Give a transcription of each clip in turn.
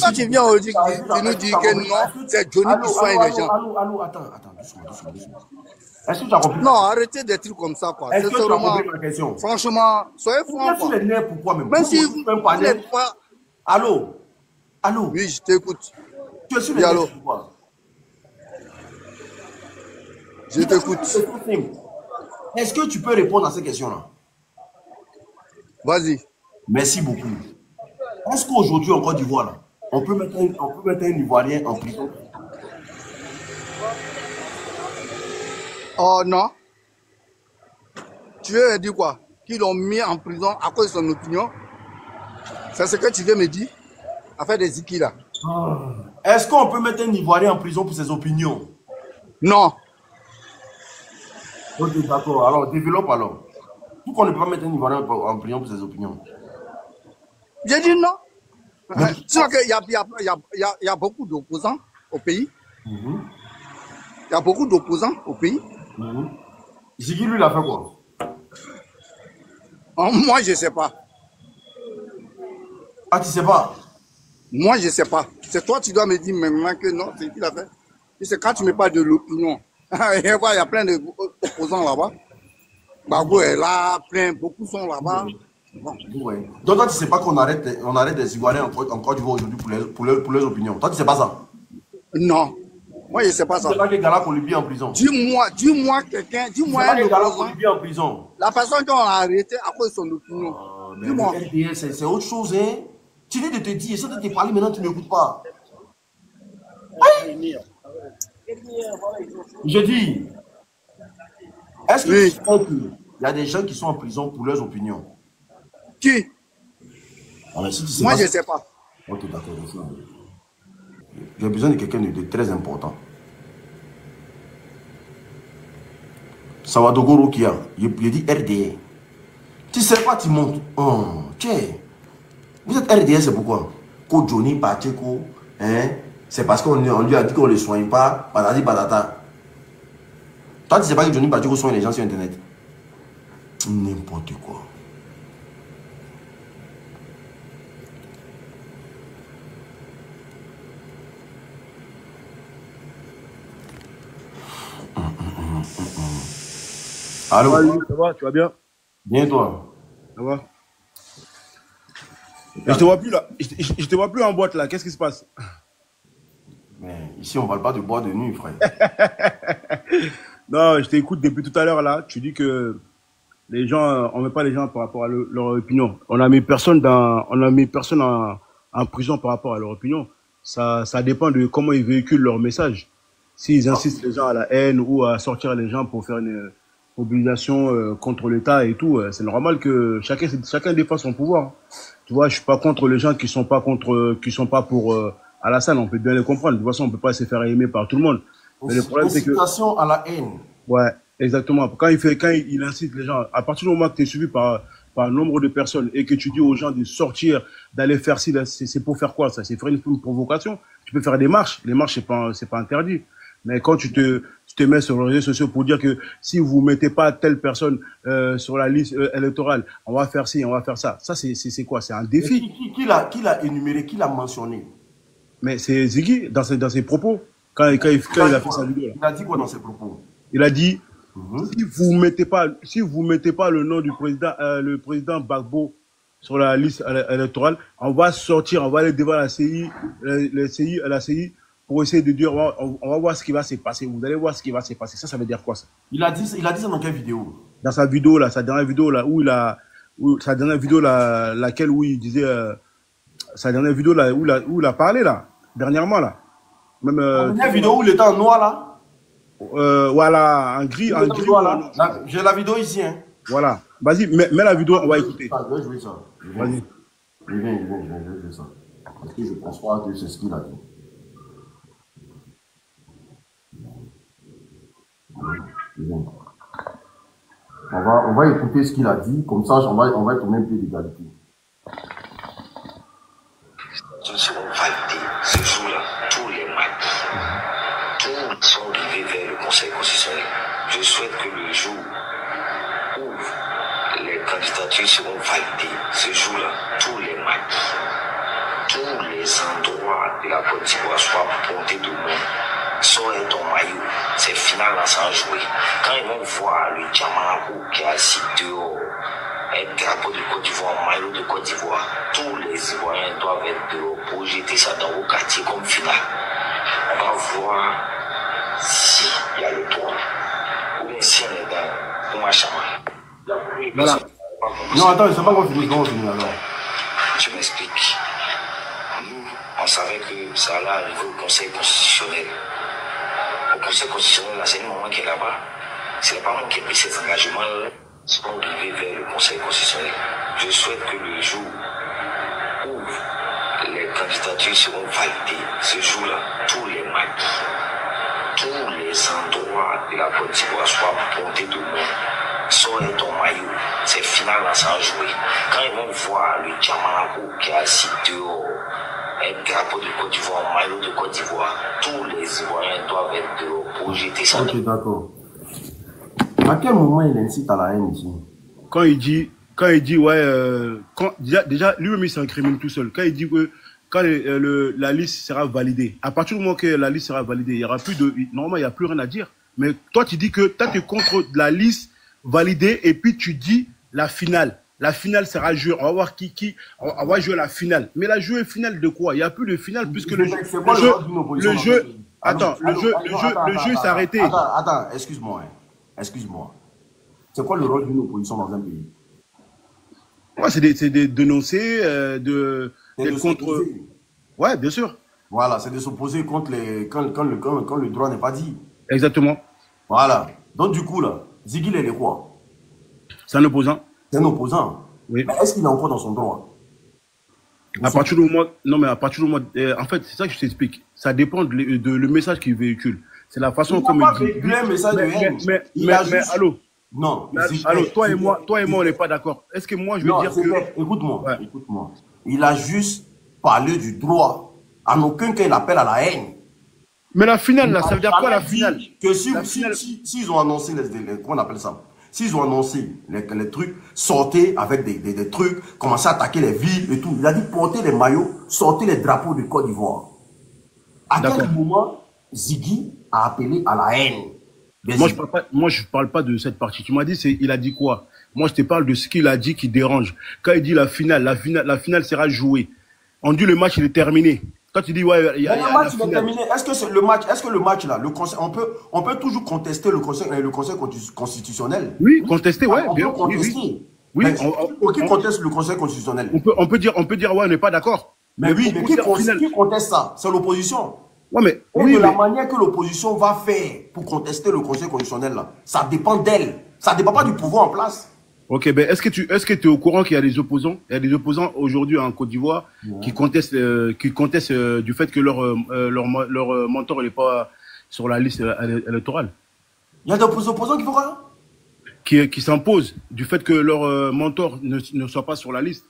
Quand tu viens au dit, tu nous dis que non, c'est Johnny qui soigne les gens. Allô, attends, doucement. Est-ce que tu as compris? Non, arrêtez des trucs comme ça, quoi. Est-ce que tu as compris ma question? Franchement, soyez francs, quoi. Les nerfs, pourquoi même? Même si vous n'êtes pas... Allô? Oui, je t'écoute. Tu es sur les nerfs, pourquoi? Je t'écoute. Est-ce que tu peux répondre à ces questions-là? Vas-y. Merci beaucoup. Est-ce qu'aujourd'hui, en Côte d'Ivoire, on peut mettre un Ivoirien en prison? Oh non. Tu veux dire quoi? Qu'ils l'ont mis en prison à cause de son opinion? C'est ce que tu veux me dire? Affaire des Ziki là. Est-ce qu'on peut mettre un Ivoirien en prison pour ses opinions? Non. Ok, d'accord. Alors, développe alors. Pourquoi on ne peut pas mettre un Ivoirien en prison pour ses opinions? J'ai dit non. Sinon qu'il y a beaucoup d'opposants au pays. Il y a beaucoup d'opposants au pays. Ziggy, lui, il a fait quoi? Moi, je ne sais pas. Ah, tu sais pas? Moi, je ne sais pas. C'est toi, tu dois me dire maintenant que non, c'est qu'il a fait. C'est quand tu me parles de l'opinion. Il y a plein d'opposants là-bas. Bagou est là, beaucoup sont là-bas. Bon. Ouais. Donc toi, tu ne sais pas qu'on arrête des Ivoiriens en Côte d'Ivoire aujourd'hui pour leurs opinions. Toi, tu ne sais pas ça? Non. Moi, je ne sais pas ça. Tu sais pas que Gala Kolibi en prison. Dis-moi quelqu'un, dis-moi un opposant. En prison. La personne qu'on a arrêtée à cause de son opinion. Dis-moi. C'est autre chose, hein. Tu viens de te dire, essaie de te parler maintenant, tu n'écoutes pas. Je dis, est-ce que tu sais qu'il y a des gens qui sont en prison pour leurs opinions? Qui? Alors, si tu sais moi, pas, je ne sais pas. Ok, d'accord. J'ai besoin de quelqu'un de très important. Sawadogoro Kia, il dit RDA. Tu sais pas, tu montes. Oh, tiens. Vous êtes RDA, c'est pourquoi? Ko Johnny Pacheco, hein? C'est parce qu'on lui a dit qu'on ne le soigne pas. Patati patata. Toi, tu sais pas que Johnny Pacheco soigne les gens sur Internet. N'importe quoi. Allô? Ça va, tu vas bien? Bien, toi? Ça va? Je te vois plus là. Je te vois plus en boîte là. Qu'est-ce qui se passe? Mais ici, on ne parle pas de boîte de nuit, frère. Non, je t'écoute depuis tout à l'heure là. Tu dis que les gens, on met pas les gens par rapport à leur opinion. On a mis personne en prison par rapport à leur opinion. Ça dépend de comment ils véhiculent leur message. S'ils insistent les gens à la haine ou à sortir les gens pour faire une mobilisation contre l'État et tout, c'est normal que chacun défend son pouvoir. Tu vois, je suis pas contre les gens qui sont pas pour Alassane, on peut bien les comprendre. De toute façon, on peut pas se faire aimer par tout le monde. Mais le problème, c'est que... Incitation à la haine. Ouais, exactement. Quand il incite les gens, à partir du moment que tu es suivi par un nombre de personnes et que tu dis aux gens de sortir, d'aller faire ci, c'est pour faire quoi ça? C'est faire une provocation. Tu peux faire des marches. Les marches, c'est pas interdit. Mais quand tu te mets sur les réseaux sociaux pour dire que si vous mettez pas telle personne sur la liste électorale, on va faire ci, on va faire ça. Ça, c'est quoi? C'est un défi. Qui l'a énuméré? Qui l'a mentionné? Mais c'est Ziggy dans ses propos. Quand il a fait sa vidéo. Il a dit quoi dans ses propos? Il a dit, si vous mettez pas le nom du président Gbagbo sur la liste électorale, on va sortir, on va aller devant la CI, la CI pour essayer de dire, on va voir ce qui va se passer. Vous allez voir ce qui va se passer. Ça veut dire quoi ça? Il a dit ça dans quelle vidéo? Dans sa vidéo là, sa dernière vidéo là laquelle où il disait, sa dernière vidéo là où il a parlé là, dernièrement là. Même, la dernière vidéo où il était en noir là? Voilà, en gris. J'ai la vidéo ici, hein. Voilà. Vas-y, mets la vidéo, on va écouter. Je vais jouer ça. Vas-y. Je vais jouer ça. Parce que je pense pas que c'est ce qu'il a dit. On va écouter ce qu'il a dit, comme ça on va être au même pied d'égalité. Nous serons validés ce jour-là, tous les matchs. Tous sont arrivés vers le Conseil constitutionnel. Je souhaite que le jour où les candidatures seront validées, ce jour-là, tous les matchs, tous les endroits de la Côte d'Ivoire soit porté de monde. Sors ton maillot, c'est final là sans jouer. Quand ils vont voir le Diamanaco qui est assis dehors, un drapeau de Côte d'Ivoire, un maillot de Côte d'Ivoire, tous les Ivoiriens doivent être dehors pour jeter ça dans vos quartiers comme final. On va voir s'il y a le droit ou bien si on est dans Oumachama. Voilà. Non, attends, je sais pas comment finir alors. Je m'explique. Nous, on savait que ça allait arriver au Conseil constitutionnel. Au Conseil constitutionnel, là, c'est le moment qui est là-bas. Ce n'est pas moi qui ai pris ces engagements-là. Sont arrivés vers le Conseil constitutionnel. Je souhaite que le jour où les candidatures seront validées, ce jour-là, tous les maquis, tous les endroits de la Côte d'Ivoire soient portés de monde. Sors ton maillot, c'est final là sans jouer. Quand ils vont voir le Diamanaco qui est assis dehors, un drapeau de Côte d'Ivoire, un maillot de Côte d'Ivoire, tous les Ivoiriens doivent être dehors pour jeter ça. Ok, d'accord. À quel moment il incite à la haine ici? Quand il dit ouais, déjà lui-même il s'incrimine tout seul. Quand il dit que quand la liste sera validée, à partir du moment que la liste sera validée, il y aura plus de, normalement il n'y a plus rien à dire. Mais toi tu dis que toi tu es contre la liste validée et puis tu dis la finale. La finale sera jouée. On va voir on va jouer la finale. Mais la jouer finale de quoi? Il n'y a plus de finale puisque le jeu, attends, le jeu s'est arrêté. Attends, excuse-moi. C'est quoi le rôle d'une opposition dans un pays? Ouais, c'est de dénoncer, d'être contre. Ouais, bien sûr. Voilà, c'est de s'opposer contre quand le droit n'est pas dit. Exactement. Voilà. Donc du coup là, Ziggy il est quoi? C'est un opposant. C'est un opposant. Oui. Mais est-ce qu'il est encore dans son droit? À partir du moment, non mais à partir du moment, en fait, c'est ça que je t'explique. Ça dépend de le message qu'il véhicule. C'est la façon comme il dit. Le message de haine. Mais allô. Non. Alors, toi et moi, on n'est pas d'accord. Est-ce que moi, je veux dire que... Écoute-moi. Il a juste parlé du droit. En aucun cas, il appelle à la haine. Mais la finale, là, ça veut dire quoi, la finale? Que s'ils ont annoncé comment on appelle ça? S'ils ont annoncé les trucs, sortez avec des trucs, commencez à attaquer les villes et tout. Il a dit portez les maillots, sortez les drapeaux de Côte d'Ivoire. À quel moment Ziggy a appelé à la haine? Moi, je parle pas de cette partie. Tu m'as dit, il a dit quoi? Moi, je te parle de ce qu'il a dit qui dérange. Quand il dit la finale sera jouée. On dit le match, il est terminé. Quand tu dis, ouais, il y a le match, il est terminé. Est-ce que le match, là, le conseil, on peut toujours contester le conseil constitutionnel? Oui, contester, ouais, on bien. Peut contester. Oui. Qui conteste le conseil constitutionnel? On peut dire, ouais, on n'est pas d'accord. Mais oui, mais qui conteste ça? C'est l'opposition. Ouais, mais, oui, la manière que l'opposition va faire pour contester le conseil constitutionnel, là, ça dépend d'elle. Ça ne dépend pas du pouvoir en place. Ok, ben est-ce que tu es au courant qu'il y a des opposants? Il y a des opposants aujourd'hui en Côte d'Ivoire qui contestent du fait que leur mentor n'est pas sur la liste électorale. Il y a des opposants qui font quoi? Qui s'imposent du fait que leur mentor ne soit pas sur la liste.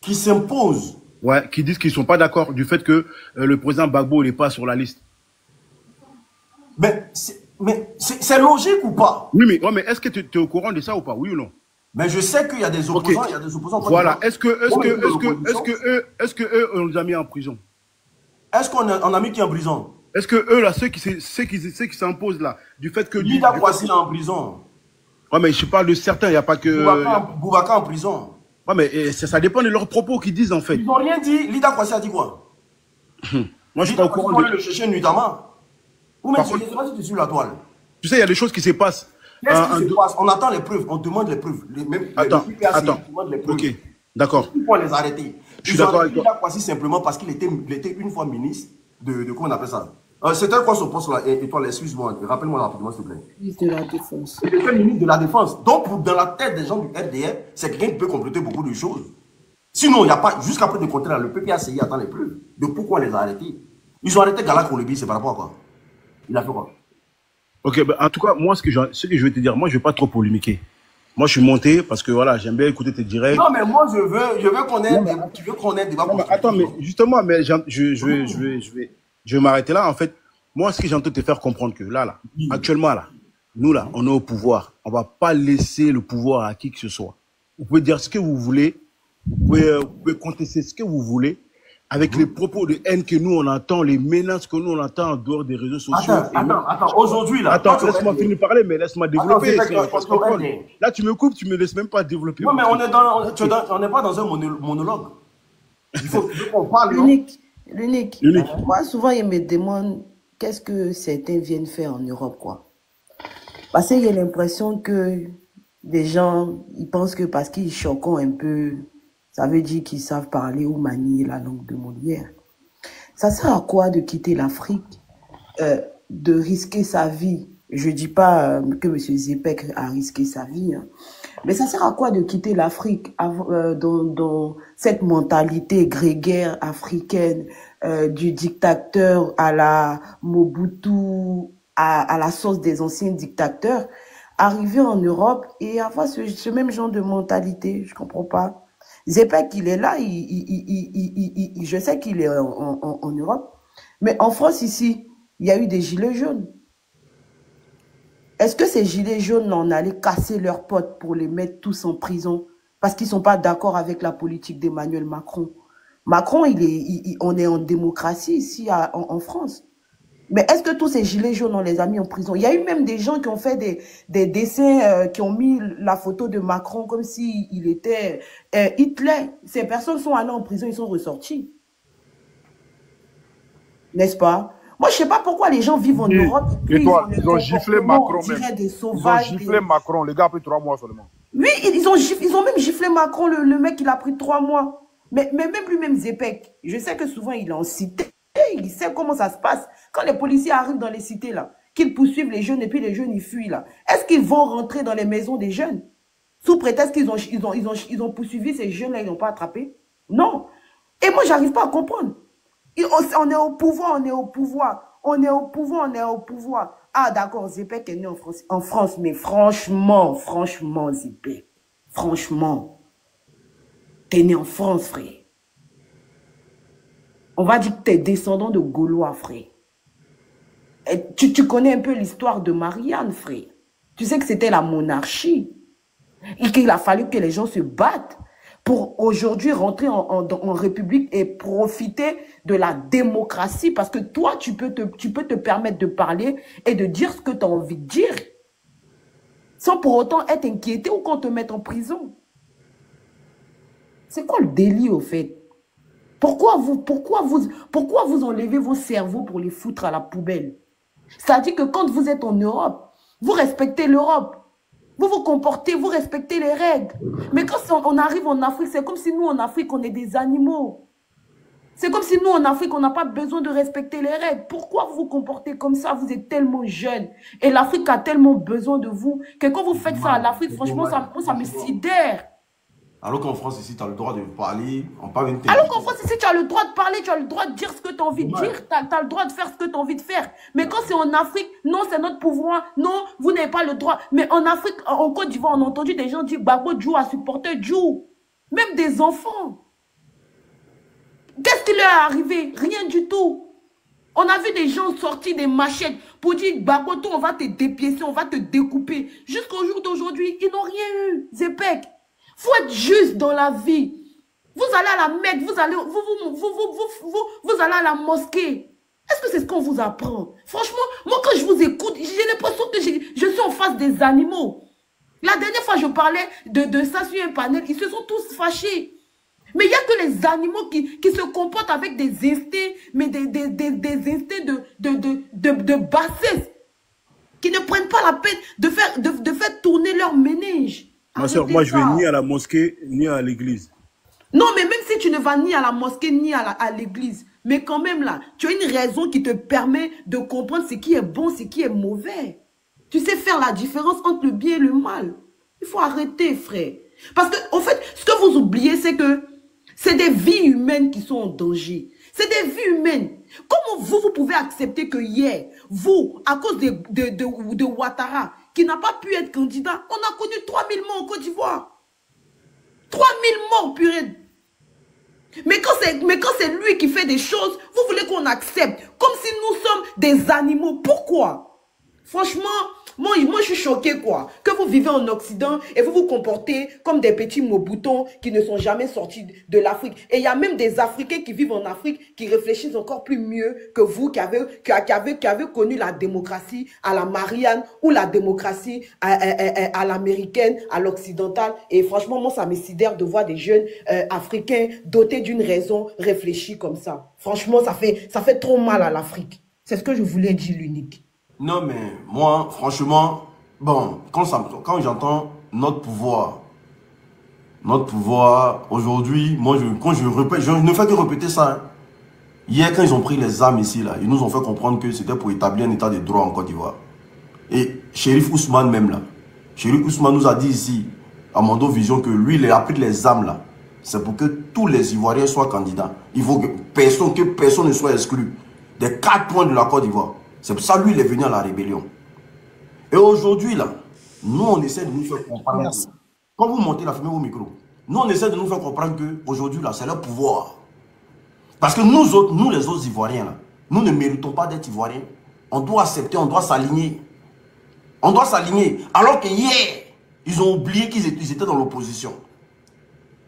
Qui s'imposent? Ouais, qui disent qu'ils ne sont pas d'accord du fait que le président Gbagbo n'est pas sur la liste. Mais c'est logique ou pas? Oui, mais est-ce que tu es au courant de ça ou pas? Oui ou non? Mais je sais qu'il y a des opposants, okay. Il y a des opposants. Voilà. Est-ce que eux, on les a mis en prison? Est-ce qu'on a mis qui en prison? Est-ce que eux, là, ceux qui s'imposent là, du fait que... Lida Kwasi est en prison. Ouais, mais je parle de certains, il n'y a pas que... Boubacar en prison. Ouais, mais ça dépend de leurs propos qu'ils disent, en fait. Ils n'ont rien dit. Lida Kwasi a dit quoi? Moi, je suis pas au courant de... le chercher nuitamment. Ou même si tu es sur la toile. Tu sais, il y a des choses qui se passent. Qu'est-ce qui se passe? On attend les preuves, on demande les preuves. Attends. Ok, d'accord. Il faut les arrêter. Je suis d'accord avec toi. Lida Kwasi simplement parce qu'il était une fois ministre de comment on appelle ça? C'était quoi son poste là? Et toi, excuse-moi, rappelle-moi rapidement, s'il te plaît. Ministre de la Défense. Il était ministre de la Défense. Donc, dans la tête des gens du RDR, c'est quelqu'un qui peut compléter beaucoup de choses. Sinon, il n'y a pas, jusqu'à près de compter là, le PPACI attend les preuves de pourquoi on les a arrêtés. Ils ont arrêté Gala Kolobi, c'est par rapport à quoi? Il a fait quoi? Ok, ben, en tout cas, moi, ce que je vais te dire, moi, je ne vais pas trop polémiquer. Moi, je suis monté parce que voilà, j'aime bien écouter tes directs. Non, mais moi, je veux qu'on ait un débat. Attends, mais justement, mais je vais m'arrêter là. En fait, moi, ce que j'ai envie de te faire comprendre que là, actuellement, là, nous, là, on est au pouvoir. On ne va pas laisser le pouvoir à qui que ce soit. Vous pouvez dire ce que vous voulez. Vous pouvez contester ce que vous voulez. avec les propos de haine que nous on entend, les menaces que nous on entend en dehors des réseaux sociaux. Attends, aujourd'hui là. Attends, laisse-moi finir de parler, mais laisse-moi développer. Là, tu me coupes, tu me laisses même pas développer. Non, mais on n'est pas dans un monologue. Il faut qu'on parle. L'unique. Moi, souvent, ils me demandent qu'est-ce que certains viennent faire en Europe, quoi. Parce qu'il y a l'impression que des gens, ils pensent que parce qu'ils choquent un peu, ça veut dire qu'ils savent parler ou manier la langue de Molière. Ça sert à quoi de quitter l'Afrique, de risquer sa vie? Je dis pas que M. Zepek a risqué sa vie, hein. Mais ça sert à quoi de quitter l'Afrique dans cette mentalité grégaire africaine du dictateur à la Mobutu, à la sauce des anciens dictateurs, arriver en Europe et avoir ce même genre de mentalité? Je comprends pas. Zepek, il est là, je sais qu'il est en Europe, mais en France ici, il y a eu des gilets jaunes. Est-ce que ces gilets jaunes en allaient casser leurs potes pour les mettre tous en prison parce qu'ils ne sont pas d'accord avec la politique d'Emmanuel Macron? Macron, on est en démocratie ici en France. Mais est-ce que tous ces gilets jaunes, on les a mis en prison? Il y a eu même des gens qui ont fait des dessins, qui ont mis la photo de Macron comme s'il était Hitler. Ces personnes sont allées en prison, ils sont ressortis. N'est-ce pas? Moi, je ne sais pas pourquoi les gens vivent en Europe. Et toi, ils ont giflé Macron même. Des sauvages, ils ont giflé Macron. Les gars a pris 3 mois seulement. Oui, ils ont même giflé Macron. Le mec, il a pris 3 mois. Mais même lui-même, Zepek, je sais que souvent, il est en cité. Il sait comment ça se passe. Quand les policiers arrivent dans les cités, là, qu'ils poursuivent les jeunes et puis les jeunes, ils fuient, là. Est-ce qu'ils vont rentrer dans les maisons des jeunes? Sous prétexte qu'ils ont poursuivi ces jeunes-là, ils n'ont pas attrapé? Non. Et moi, j'arrive pas à comprendre. On est au pouvoir, on est au pouvoir. On est au pouvoir, on est au pouvoir. Ah, d'accord, Zepek est né en France. Mais franchement, Zepek. Franchement. T'es né en France, frère. On va dire que t'es descendant de Gaulois, frère. Et tu connais un peu l'histoire de Marianne, frère. Tu sais que c'était la monarchie. Et qu'il a fallu que les gens se battent pour aujourd'hui rentrer en République et profiter de la démocratie. Parce que toi, tu peux te permettre de parler et de dire ce que tu as envie de dire. Sans pour autant être inquiété ou qu'on te mette en prison. C'est quoi le délit, au fait? Pourquoi vous enlevez vos cerveaux pour les foutre à la poubelle? C'est-à-dire que quand vous êtes en Europe, vous respectez l'Europe. Vous vous comportez, vous respectez les règles. Mais quand on arrive en Afrique, c'est comme si nous, en Afrique, on est des animaux. C'est comme si nous, en Afrique, on n'a pas besoin de respecter les règles. Pourquoi vous vous comportez comme ça? Vous êtes tellement jeune. Et l'Afrique a tellement besoin de vous que quand vous faites ça à l'Afrique, franchement, ça me sidère. Alors qu'en France, ici, tu as le droit de parler. Alors qu'en France, ici, tu as le droit de parler, tu as le droit de dire ce que tu as envie de dire, tu as le droit de faire ce que tu as envie de faire. Mais quand c'est en Afrique, non, c'est notre pouvoir, non, vous n'avez pas le droit. Mais en Afrique, en Côte d'Ivoire, on a entendu des gens dire Gbagbo Djou a supporté Djou. Même des enfants. Qu'est-ce qui leur est arrivé? Rien du tout. On a vu des gens sortir des machettes pour dire Gbagbo, toi, on va te dépiécer, on va te découper. Jusqu'au jour d'aujourd'hui, ils n'ont rien eu. Zepek. Faut être juste dans la vie. Vous allez à la Mecque, vous allez à la mosquée. Est-ce que c'est ce qu'on vous apprend? Franchement, moi quand je vous écoute, j'ai l'impression que je suis en face des animaux. La dernière fois, je parlais de ça sur un panel, ils se sont tous fâchés. Mais il n'y a que les animaux qui se comportent avec des instincts, mais des instincts de bassesse, qui ne prennent pas la peine de faire tourner leur ménage. Ma soeur, moi je vais ni à la mosquée, ni à l'église. Non, mais même si tu ne vas ni à la mosquée, ni à l'église, mais quand même là, tu as une raison qui te permet de comprendre ce qui est bon, ce qui est mauvais. Tu sais faire la différence entre le bien et le mal. Il faut arrêter, frère. Parce que, en fait, ce que vous oubliez, c'est que c'est des vies humaines qui sont en danger. C'est des vies humaines. Comment vous pouvez accepter que hier, vous, à cause de Ouattara, qui n'a pas pu être candidat, on a connu 3000 morts en Côte d'Ivoire. 3000 morts, purée. Mais quand c'est lui qui fait des choses, vous voulez qu'on accepte. Comme si nous sommes des animaux. Pourquoi? Franchement, Moi, je suis choquée, quoi. Que vous vivez en Occident et vous vous comportez comme des petits mots-boutons qui ne sont jamais sortis de l'Afrique. Et il y a même des Africains qui vivent en Afrique qui réfléchissent encore plus mieux que vous qui avez connu la démocratie à la Marianne ou la démocratie à l'américaine, à l'occidentale. Et franchement, moi, ça me sidère de voir des jeunes Africains dotés d'une raison réfléchie comme ça. Franchement, ça fait trop mal à l'Afrique. C'est ce que je voulais dire, l'unique. Non, mais moi, franchement, bon, quand j'entends notre pouvoir aujourd'hui, moi, quand je répète, je ne fais que répéter ça. Hein. Hier, quand ils ont pris les armes ici, là, ils nous ont fait comprendre que c'était pour établir un état de droit en Côte d'Ivoire. Et Chérif Ousmane même, là, Chérif Ousmane nous a dit ici, à Mando Vision, que lui, il a pris les armes, là. C'est pour que tous les Ivoiriens soient candidats. Il faut que personne ne soit exclu des 4 points de la Côte d'Ivoire. C'est pour ça lui, il est venu à la rébellion. Et aujourd'hui, là, nous, on essaie de nous faire comprendre. Merci. Quand vous montez la fumée au micro, nous, on essaie de nous faire comprendre qu'aujourd'hui, là, c'est leur pouvoir. Parce que nous autres, nous les autres Ivoiriens, là, nous ne méritons pas d'être Ivoiriens. On doit accepter, on doit s'aligner. On doit s'aligner. Alors que hier, ils ont oublié qu'ils étaient dans l'opposition.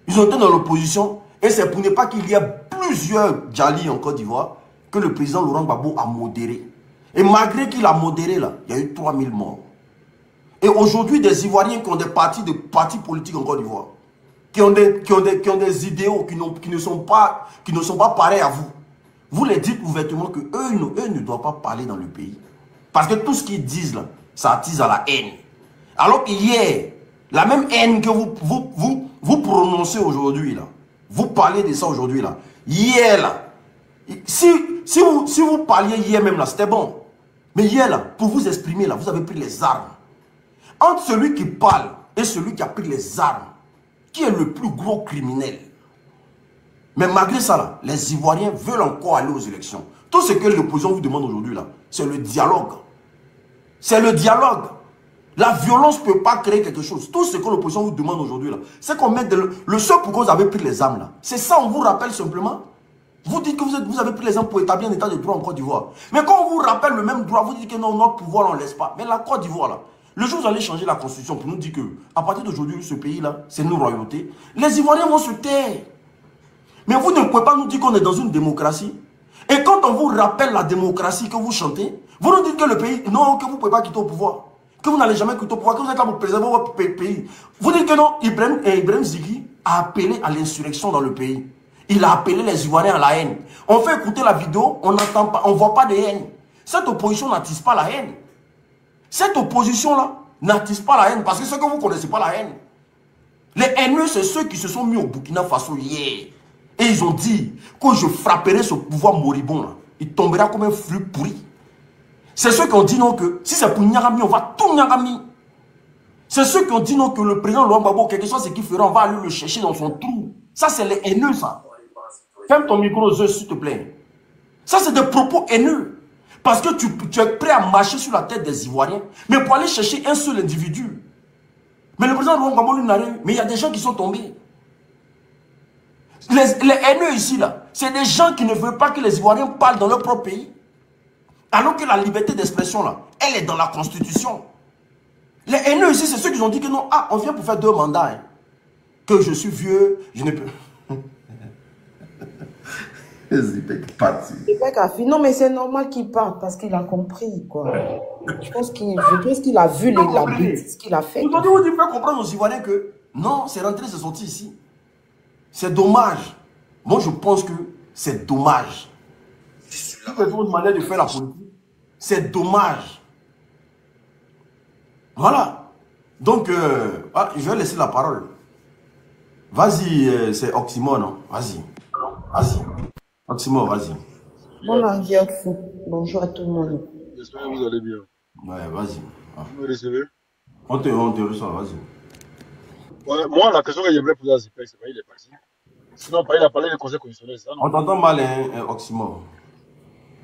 Ils ont été dans l'opposition et c'est pour ne pas qu'il y ait plusieurs Djali en Côte d'Ivoire que le président Laurent Gbagbo a modéré. Et malgré qu'il a modéré, là, il y a eu 3000 morts. Et aujourd'hui, des Ivoiriens qui ont des partis politiques en Côte d'Ivoire, qui ont des idéaux qui ne sont pas pareils à vous, vous les dites ouvertement qu'eux ne doivent pas parler dans le pays. Parce que tout ce qu'ils disent là, ça attise à la haine. Alors qu'hier, la même haine que vous prononcez aujourd'hui, là, vous parlez de ça aujourd'hui, là, hier, là, si vous parliez hier même, là, c'était bon. Mais hier, là, pour vous exprimer, là, vous avez pris les armes. Entre celui qui parle et celui qui a pris les armes, qui est le plus gros criminel? Mais malgré ça, là, les Ivoiriens veulent encore aller aux élections. Tout ce que l'opposition vous demande aujourd'hui, là, c'est le dialogue. C'est le dialogue. La violence ne peut pas créer quelque chose. Tout ce que l'opposition vous demande aujourd'hui, là, c'est qu'on mette le seul pourquoi vous avez pris les armes, là. C'est ça, on vous rappelle simplement. Vous dites que vous avez pris les armes pour établir un état de droit en Côte d'Ivoire. Mais quand on vous rappelle le même droit, vous dites que non, notre pouvoir, on ne laisse pas. Mais la Côte d'Ivoire, là, le jour où vous allez changer la constitution pour nous dire que, à partir d'aujourd'hui, ce pays-là, c'est nos royautés, les Ivoiriens vont se taire. Mais vous ne pouvez pas nous dire qu'on est dans une démocratie. Et quand on vous rappelle la démocratie que vous chantez, vous nous dites que le pays, non, que vous ne pouvez pas quitter au pouvoir. Que vous n'allez jamais quitter au pouvoir, que vous êtes là pour préserver votre pays. Vous dites que non, Ibrahim Zighi a appelé à l'insurrection dans le pays. Il a appelé les Ivoiriens à la haine. On fait écouter la vidéo, on n'entend pas, on ne voit pas de haine. Cette opposition n'attise pas la haine. Cette opposition-là n'attise pas la haine parce que ceux que vous ne connaissez pas la haine. Les haineux, c'est ceux qui se sont mis au Burkina Faso hier. Et ils ont dit que je frapperai ce pouvoir moribond là. Il tombera comme un flux pourri. C'est ceux qui ont dit non que si c'est pour Nyagami, on va tout Nyagami. C'est ceux qui ont dit non que le président Laurent Gbagbo, quelque chose, ce qu'il fera, on va aller le chercher dans son trou. Ça, c'est les haineux, ça. Ferme ton micro, s'il te plaît. Ça, c'est des propos haineux. Parce que tu es prêt à marcher sur la tête des Ivoiriens, mais pour aller chercher un seul individu. Mais le président Laurent Gbagbo, lui, n'a rien eu. Mais il y a des gens qui sont tombés. Les haineux ici, là, c'est des gens qui ne veulent pas que les Ivoiriens parlent dans leur propre pays. Alors que la liberté d'expression, là, elle est dans la Constitution. Les haineux ici, c'est ceux qui ont dit que non, ah, on vient pour faire 2 mandats. Hein. Que je suis vieux, je ne peux... Non, mais c'est normal qu'il parte parce qu'il a compris, quoi. Je pense qu'il a vu la bêtise qu'il a fait. Aujourd'hui, vous devez comprendre aux Ivoiriens que non, c'est rentré, c'est sorti ici. C'est dommage. Moi, je pense que c'est dommage. C'est une manière de faire la politique. C'est dommage. Voilà. Donc, je vais laisser la parole. Vas-y, c'est Oxymore, non? Vas-y. Vas-y. Oxymore, vas-y. Bonjour à tout le monde. J'espère que vous allez bien. Ouais, vas-y. Vous me recevez? On te reçoit, vas-y. Ouais, moi, la question que j'aimerais poser à Zipek, c'est pas il est parti. Sinon, il a parlé du conseil constitutionnel, ça, non? On t'entend mal, hein, Oxymore.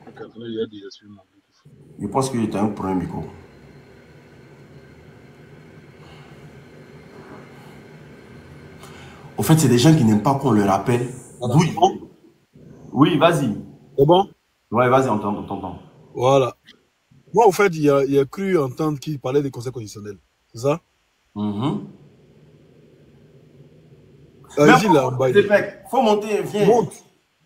Ok, attendez, il y a des sur mon Bluetooth. Je pense qu'il t'a un premier micro. Au fait, c'est des gens qui n'aiment pas qu'on leur rappelle. Oui. Oui, vas-y. C'est bon? Ouais, vas-y, on t'entend. Voilà. Moi, au fait, il y a cru entendre qu'il parlait des conseils constitutionnels. C'est ça? Mais Gilles, là, en bas, faut monter, viens. monte.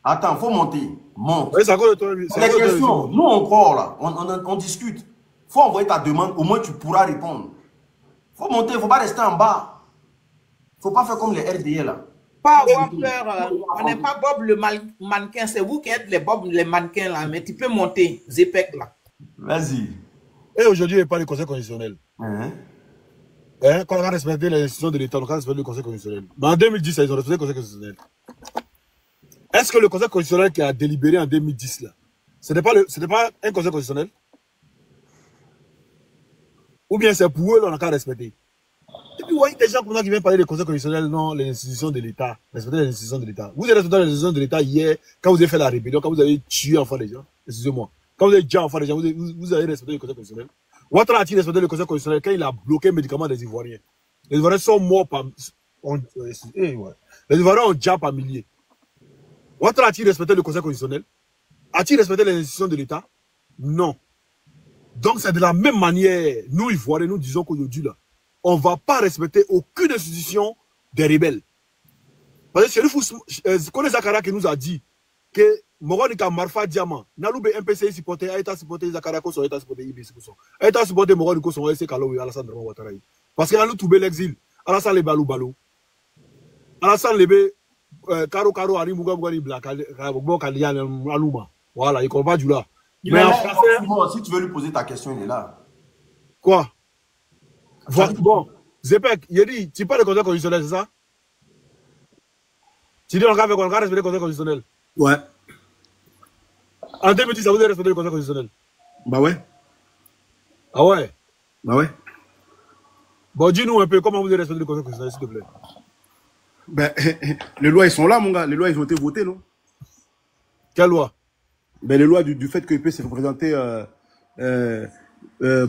Attends, faut monter. Monte. Ouais, c'est à cause de toi. C'est des questions. Nous encore là, on discute. Faut envoyer ta demande, au moins tu pourras répondre. Faut monter, faut pas rester en bas. Faut pas faire comme les RDA là. Pas avoir peur. On n'est pas Bob le mannequin, c'est vous qui êtes les mannequins là, mais tu peux monter, Zepek là. Vas-y. Et aujourd'hui, il n'y a pas de conseil constitutionnel. Quand on a respecté les institutions de l'État, on a respecté le conseil constitutionnel. Mais en 2010, ils ont respecté le conseil constitutionnel. Est-ce que le conseil constitutionnel qui a délibéré en 2010 là, ce n'est pas un conseil constitutionnel? Ou bien c'est pour eux, là, on n'a qu'à respecter. Et puis, vous voyez des gens comme ça qui viennent parler des conseils constitutionnels, non, les institutions de l'État. Respecter les institutions de l'État. Vous êtes respecté les institutions de l'État hier, quand vous avez fait la rébellion, quand vous avez tué enfants des gens. Excusez-moi. Quand vous avez tué enfants des gens, vous avez respecté le conseil constitutionnel. Ouattara a-t-il respecté le conseil constitutionnel quand il a bloqué les médicaments des Ivoiriens? Les Ivoiriens sont morts par... Les Ivoiriens ont déjà par milliers. Ouattara a-t-il respecté le conseil constitutionnel? A-t-il respecté les institutions de l'État? Non. Donc, c'est de la même manière, nous, Ivoiriens, nous disons qu'aujourd'hui, là, on ne va pas respecter aucune institution des rebelles. Parce que Chérif Kone Zakara qui nous a dit que Moronika Marfa Diamant, Naloube MPCI supporté, Aïta supporté Zakara Koso, Aïta supporté IBC Koso. Aïta supporté Moronika Koso, Aïta Kalo, Alassane Draman Ouattara. Parce qu'il a nous trouvé l'exil. Alassane Lebalou Balou. Alassane Lebe, Karo Karo, Ari Mouga Mougani Black, Bon Kalian, Alouma. Voilà, il ne comprend pas du là. Mais en français, si tu veux lui poser ta question, il est là. Quoi? Bon, Zepek, il dit, tu parles de conseil constitutionnel, c'est ça? Tu dis, on va respecter le conseil constitutionnel. Ouais. En 2010, ça vous avez respecté le conseil constitutionnel? Bah ouais. Ah ouais? Bah ouais. Bon, dis-nous un peu comment vous avez respecté le conseil constitutionnel, s'il te plaît. Ben, les lois, ils sont là, mon gars. Les lois, ils ont été votées, non? Quelle loi? Ben, les lois du fait qu'il peut se représenter,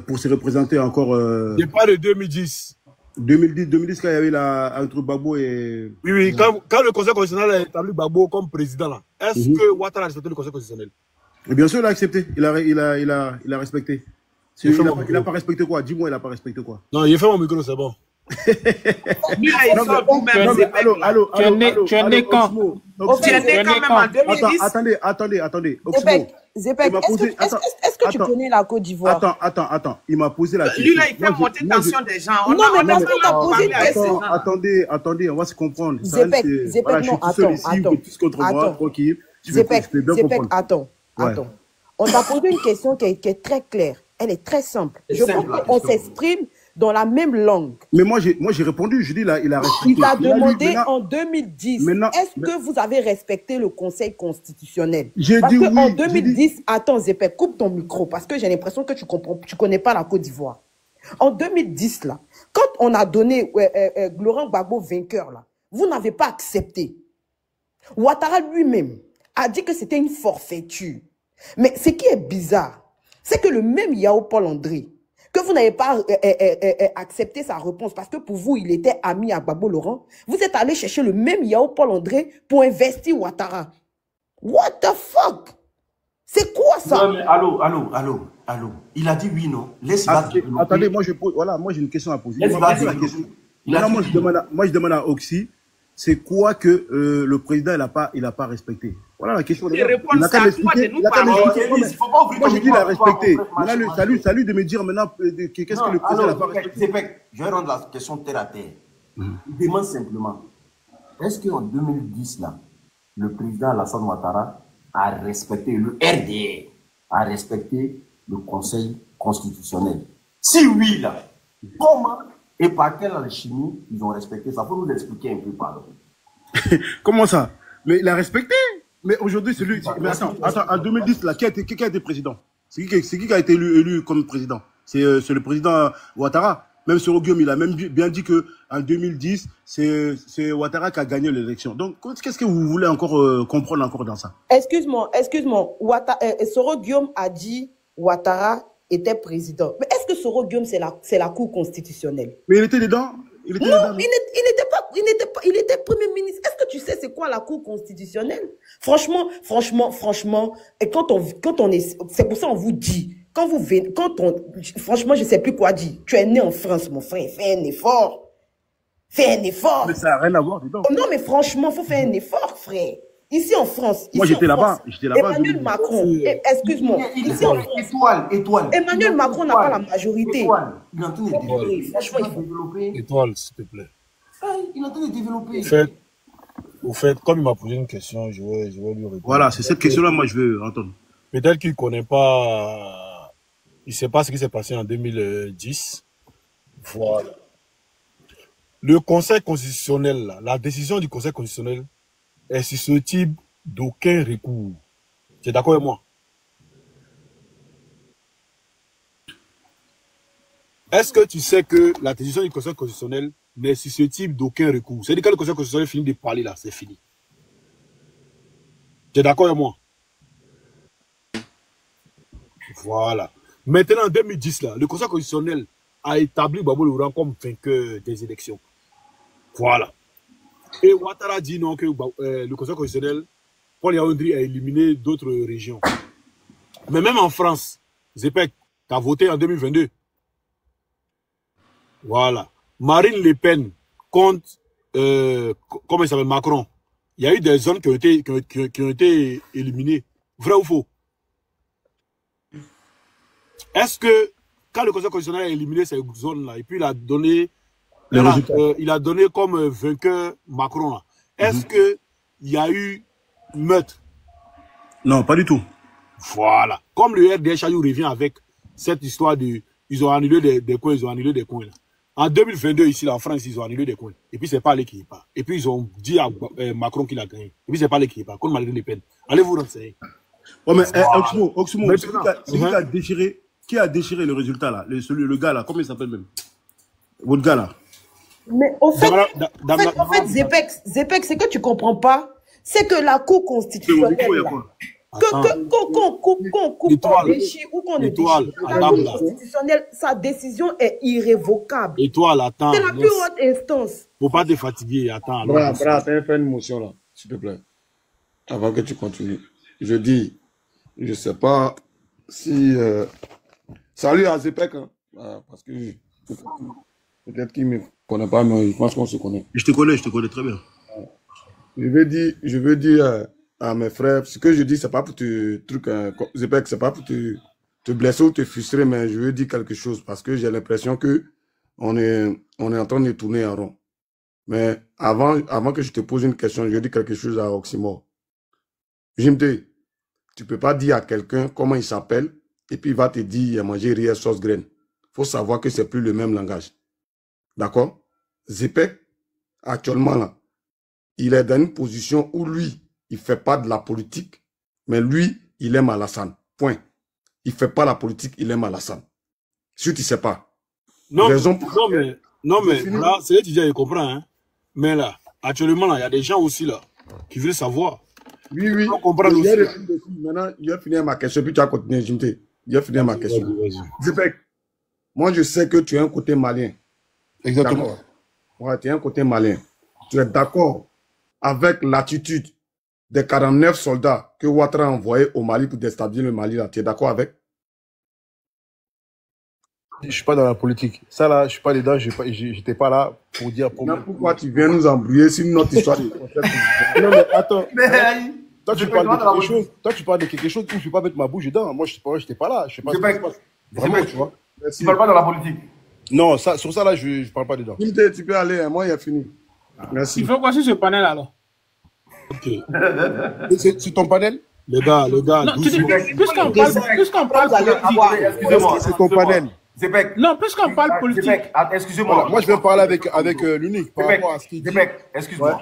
pour se représenter encore. Il pas de 2010. 2010, quand il y avait entre Gbagbo et. Oui, quand le conseil constitutionnel a établi Gbagbo comme président, là, est-ce que Ouattara a respecté le conseil constitutionnel? Et bien sûr, il a accepté. Il a respecté. Il n'a pas respecté quoi? Dis-moi, il n'a pas respecté quoi? Non, il a fait mon micro, c'est bon. Allô, tu es né quand? Tu es né quand même en 2010? Attendez. Zepek, est-ce que tu connais la Côte d'Ivoire? Attends. Il m'a posé la question. Lui, là, il fait monter tension des gens. Non, mais parce que tu as posé une question. Attendez, on va se comprendre. Zepek, non, attends. Attends. On t'a posé une question qui est très claire. Elle est très simple. Je pense qu'on s'exprime dans la même langue. Mais moi, j'ai répondu. Je dis là, il a respecté. Il t'a demandé en 2010, est-ce que vous avez respecté le Conseil constitutionnel? Parce que en 2010, attends Zepek, coupe ton micro parce que j'ai l'impression que tu connais pas la Côte d'Ivoire. En 2010, là, quand on a donné Laurent Gbagbo vainqueur, là, vous n'avez pas accepté. Ouattara lui-même a dit que c'était une forfaiture. Mais ce qui est bizarre, c'est que le même Yao Paul André, que vous n'avez pas accepté sa réponse parce que pour vous, il était ami à Gbagbo Laurent, vous êtes allé chercher le même Yao Paul André pour investir Ouattara. What the fuck? C'est quoi ça? Non, mais allô. Il a dit oui, non? Attendez, moi j'ai une question à poser. Moi je demande à Oxy, c'est quoi que le président il a pas respecté? Voilà la question. Il n'a qu'à m'expliquer. Moi je dis il a respecté. C'est à lui de me dire maintenant qu'est-ce que le président n'a pas respecté. Je vais rendre la question terre à terre. Il demande simplement, est-ce qu'en 2010 là, le président Alassane Ouattara a respecté le RDA, a respecté le Conseil constitutionnel? Si oui là, comment et par quelle alchimie ils ont respecté ça? Faut nous l'expliquer un peu, pardon. Comment ça? Mais il a respecté. Mais aujourd'hui, c'est lui. Mais attends, en 2010, là, qui a été président? C'est qui a été élu comme président? C'est le président Ouattara. Même Soro Guillaume, il a même bien dit qu'en 2010, c'est Ouattara qui a gagné l'élection. Donc, qu'est-ce que vous voulez encore comprendre encore dans ça? Excuse-moi. Soro Guillaume a dit Ouattara était président. Mais est-ce que Soro Guillaume, c'est la Cour constitutionnelle? Mais il était dedans. Il était Premier ministre. Est-ce que tu sais c'est quoi la Cour constitutionnelle? Franchement, et quand on est, c'est pour ça on vous dit quand vous venez, franchement, je ne sais plus quoi dire. Tu es né en France, mon frère. Fais un effort. Fais un effort. Mais ça n'a rien à voir dedans. Oh non, mais franchement, il faut faire un effort, frère. Ici en France. Moi, j'étais là-bas. Emmanuel Macron, excuse-moi. Étoile. Emmanuel Macron n'a pas la majorité. Étoile. Il est en train de développer. Franchement, il faut développer. Étoile, s'il te plaît. Il est en train de développer. Au fait, comme il m'a posé une question, je vais lui répondre. Voilà, c'est cette question-là, moi, je veux entendre. Peut-être qu'il ne connaît pas, il ne sait pas ce qui s'est passé en 2010. Voilà. Le Conseil constitutionnel, là, la décision du Conseil constitutionnel est susceptible d'aucun recours. Tu es d'accord avec moi? Est-ce que tu sais que la décision du Conseil constitutionnel n'est susceptible d'aucun recours? C'est-à-dire que le Conseil constitutionnel finit de parler là, c'est fini. Tu es d'accord avec moi? Voilà. Maintenant, en 2010, là, le Conseil constitutionnel a établi Gbagbo Laurent comme vainqueur des élections. Voilà. Et Ouattara dit non que le Conseil constitutionnel, Paul Yaoundé a éliminé d'autres régions. Mais même en France, Zepek, tu as voté en 2022. Voilà. Marine Le Pen contre, comment il s'appelle, Macron. Il y a eu des zones qui ont été éliminées. Vrai ou faux? Est-ce que, quand le Conseil constitutionnel a éliminé ces zones-là, et puis il a donné comme vainqueur Macron, est-ce qu'il y a eu meurtre? Non, pas du tout. Voilà. Comme le RDS Chayou revient avec cette histoire de... Ils ont annulé des coins, ils ont annulé des coins. Là. En 2022, ici, là, en France, ils ont annulé des coins. Et puis, c'est pas allé qui est pas. Et puis, ils ont dit à Macron qu'il a gagné. Et puis, c'est pas allé qui est pas. Comme Marine Le Pen. Allez vous renseigner. Ouais, mais Oxmo, qui a déchiré le résultat, là? Le gars, là, comment il s'appelle même? Votre gars, là? Mais au fait, Zepek, c'est que tu comprends pas. C'est que la Cour constitutionnelle, qu'on coupe, qu'on déchire ou qu'on ne déchire, la Cour constitutionnelle, sa décision est irrévocable. Étoile, attends. C'est la plus haute instance. Faut pas te fatiguer, attends. Fais une motion là, s'il te plaît. Avant que tu continues. Je dis, je sais pas si... Salut à Zepek, hein, parce que peut-être qu'il ne me connaît pas, mais je pense qu'on se connaît. Je te connais très bien. Je veux dire à mes frères, ce que je dis, c'est pas pour te Zepek, c'est pas pour te blesser ou te frustrer, mais je veux dire quelque chose parce que j'ai l'impression que on est en train de tourner en rond. Mais avant que je te pose une question, je veux dire quelque chose à Oxymore. Jimte, tu peux pas dire à quelqu'un comment il s'appelle et puis il va te dire il a mangé riz sauce graine. Faut savoir que c'est plus le même langage. D'accord? Zepek, actuellement là, il est dans une position où lui, il fait pas de la politique, mais lui, il aime Alassane. Point. Il fait pas la politique, il aime Alassane. Si tu sais pas. Non, mais là, c'est l'étudiant, il comprend, hein. Mais là, actuellement, là, il y a des gens aussi là qui veulent savoir. Oui. On comprend aussi. Maintenant, il a fini ma question, puis tu as continué, Jimte. Il a fini ma question. Zepek, moi, je sais que tu as un côté malien. Exactement. Ouais, tu as un côté malien. Tu es d'accord avec l'attitude des 49 soldats que Ouattara a envoyés au Mali pour déstabiliser le Mali, là. Tu es d'accord avec? Je suis pas dans la politique. Ça, là, je suis pas dedans. J'étais pas là pour dire... Pourquoi tu viens nous embrouiller sur notre histoire de... Non, mais attends. Toi, tu parles de quelque chose. Toi, tu parles de quelque chose où je ne vais pas mettre ma bouche dedans. Moi, je n'étais pas là. Je sais pas ce qui se passe. Vraiment, tu vois. Tu ne parles pas dans la politique? Non, sur ça, là, je ne parle pas dedans. Tu peux aller. Moi, il a fini. Merci. Il faut quoi sur ce panel, alors? Ok. C'est ton panel? Les gars, puisqu'on parle politique. Excusez-moi. C'est ton panel. Zepek. Non, puisqu'on parle politique. Excusez-moi. Voilà, moi, je vais parler avec l'unique par rapport à ce qu'il dit. Excuse-moi. Ouais.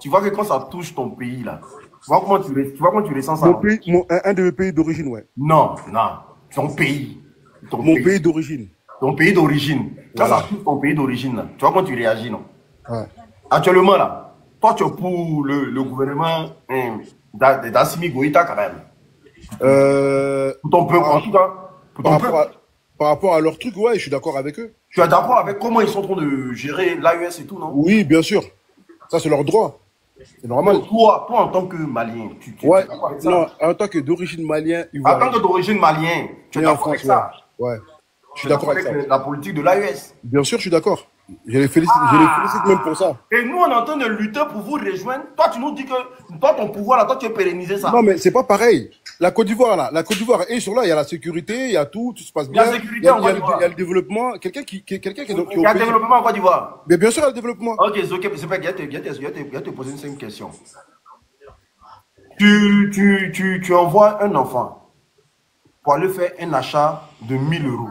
Tu vois que quand ça touche ton pays, là, tu vois comment tu ressens ça? Un de mes pays d'origine, ouais. Non. Ton pays. Mon pays d'origine. Ton pays d'origine. Quand ça touche ton pays d'origine, là, tu vois comment tu réagis, non? Ouais. Actuellement, là, toi, tu es pour le gouvernement d'Assimi Goïta, quand même. Pour ton peuple, en tout cas. Par rapport à leur truc, ouais, je suis d'accord avec eux. Tu es d'accord avec comment ils sont en train de gérer l'AES et tout, non? Oui, bien sûr. Ça, c'est leur droit. C'est normal. Toi, en tant que Malien, ouais, non, en tant que d'origine malien, en tant que d'origine malien, tu es d'accord avec ça? Ouais. Je suis d'accord avec ça. La politique de l'AES. Bien sûr, je suis d'accord. Je les félicite même pour ça. Et nous, on est en train de lutter pour vous rejoindre. Toi, tu nous dis que toi, ton pouvoir, là, toi, tu veux pérenniser ça. Non, mais c'est pas pareil. La Côte d'Ivoire, ils sont là, il y a la sécurité, il y a tout se passe bien. La sécurité en Côte d'Ivoire. Il y a le développement. Quelqu'un qui il y a le développement en Côte d'Ivoire. Mais bien sûr, il y a le développement. Ok, c'est pas, il y a te poser une simple question. Tu envoies un enfant pour aller faire un achat de 1000 €.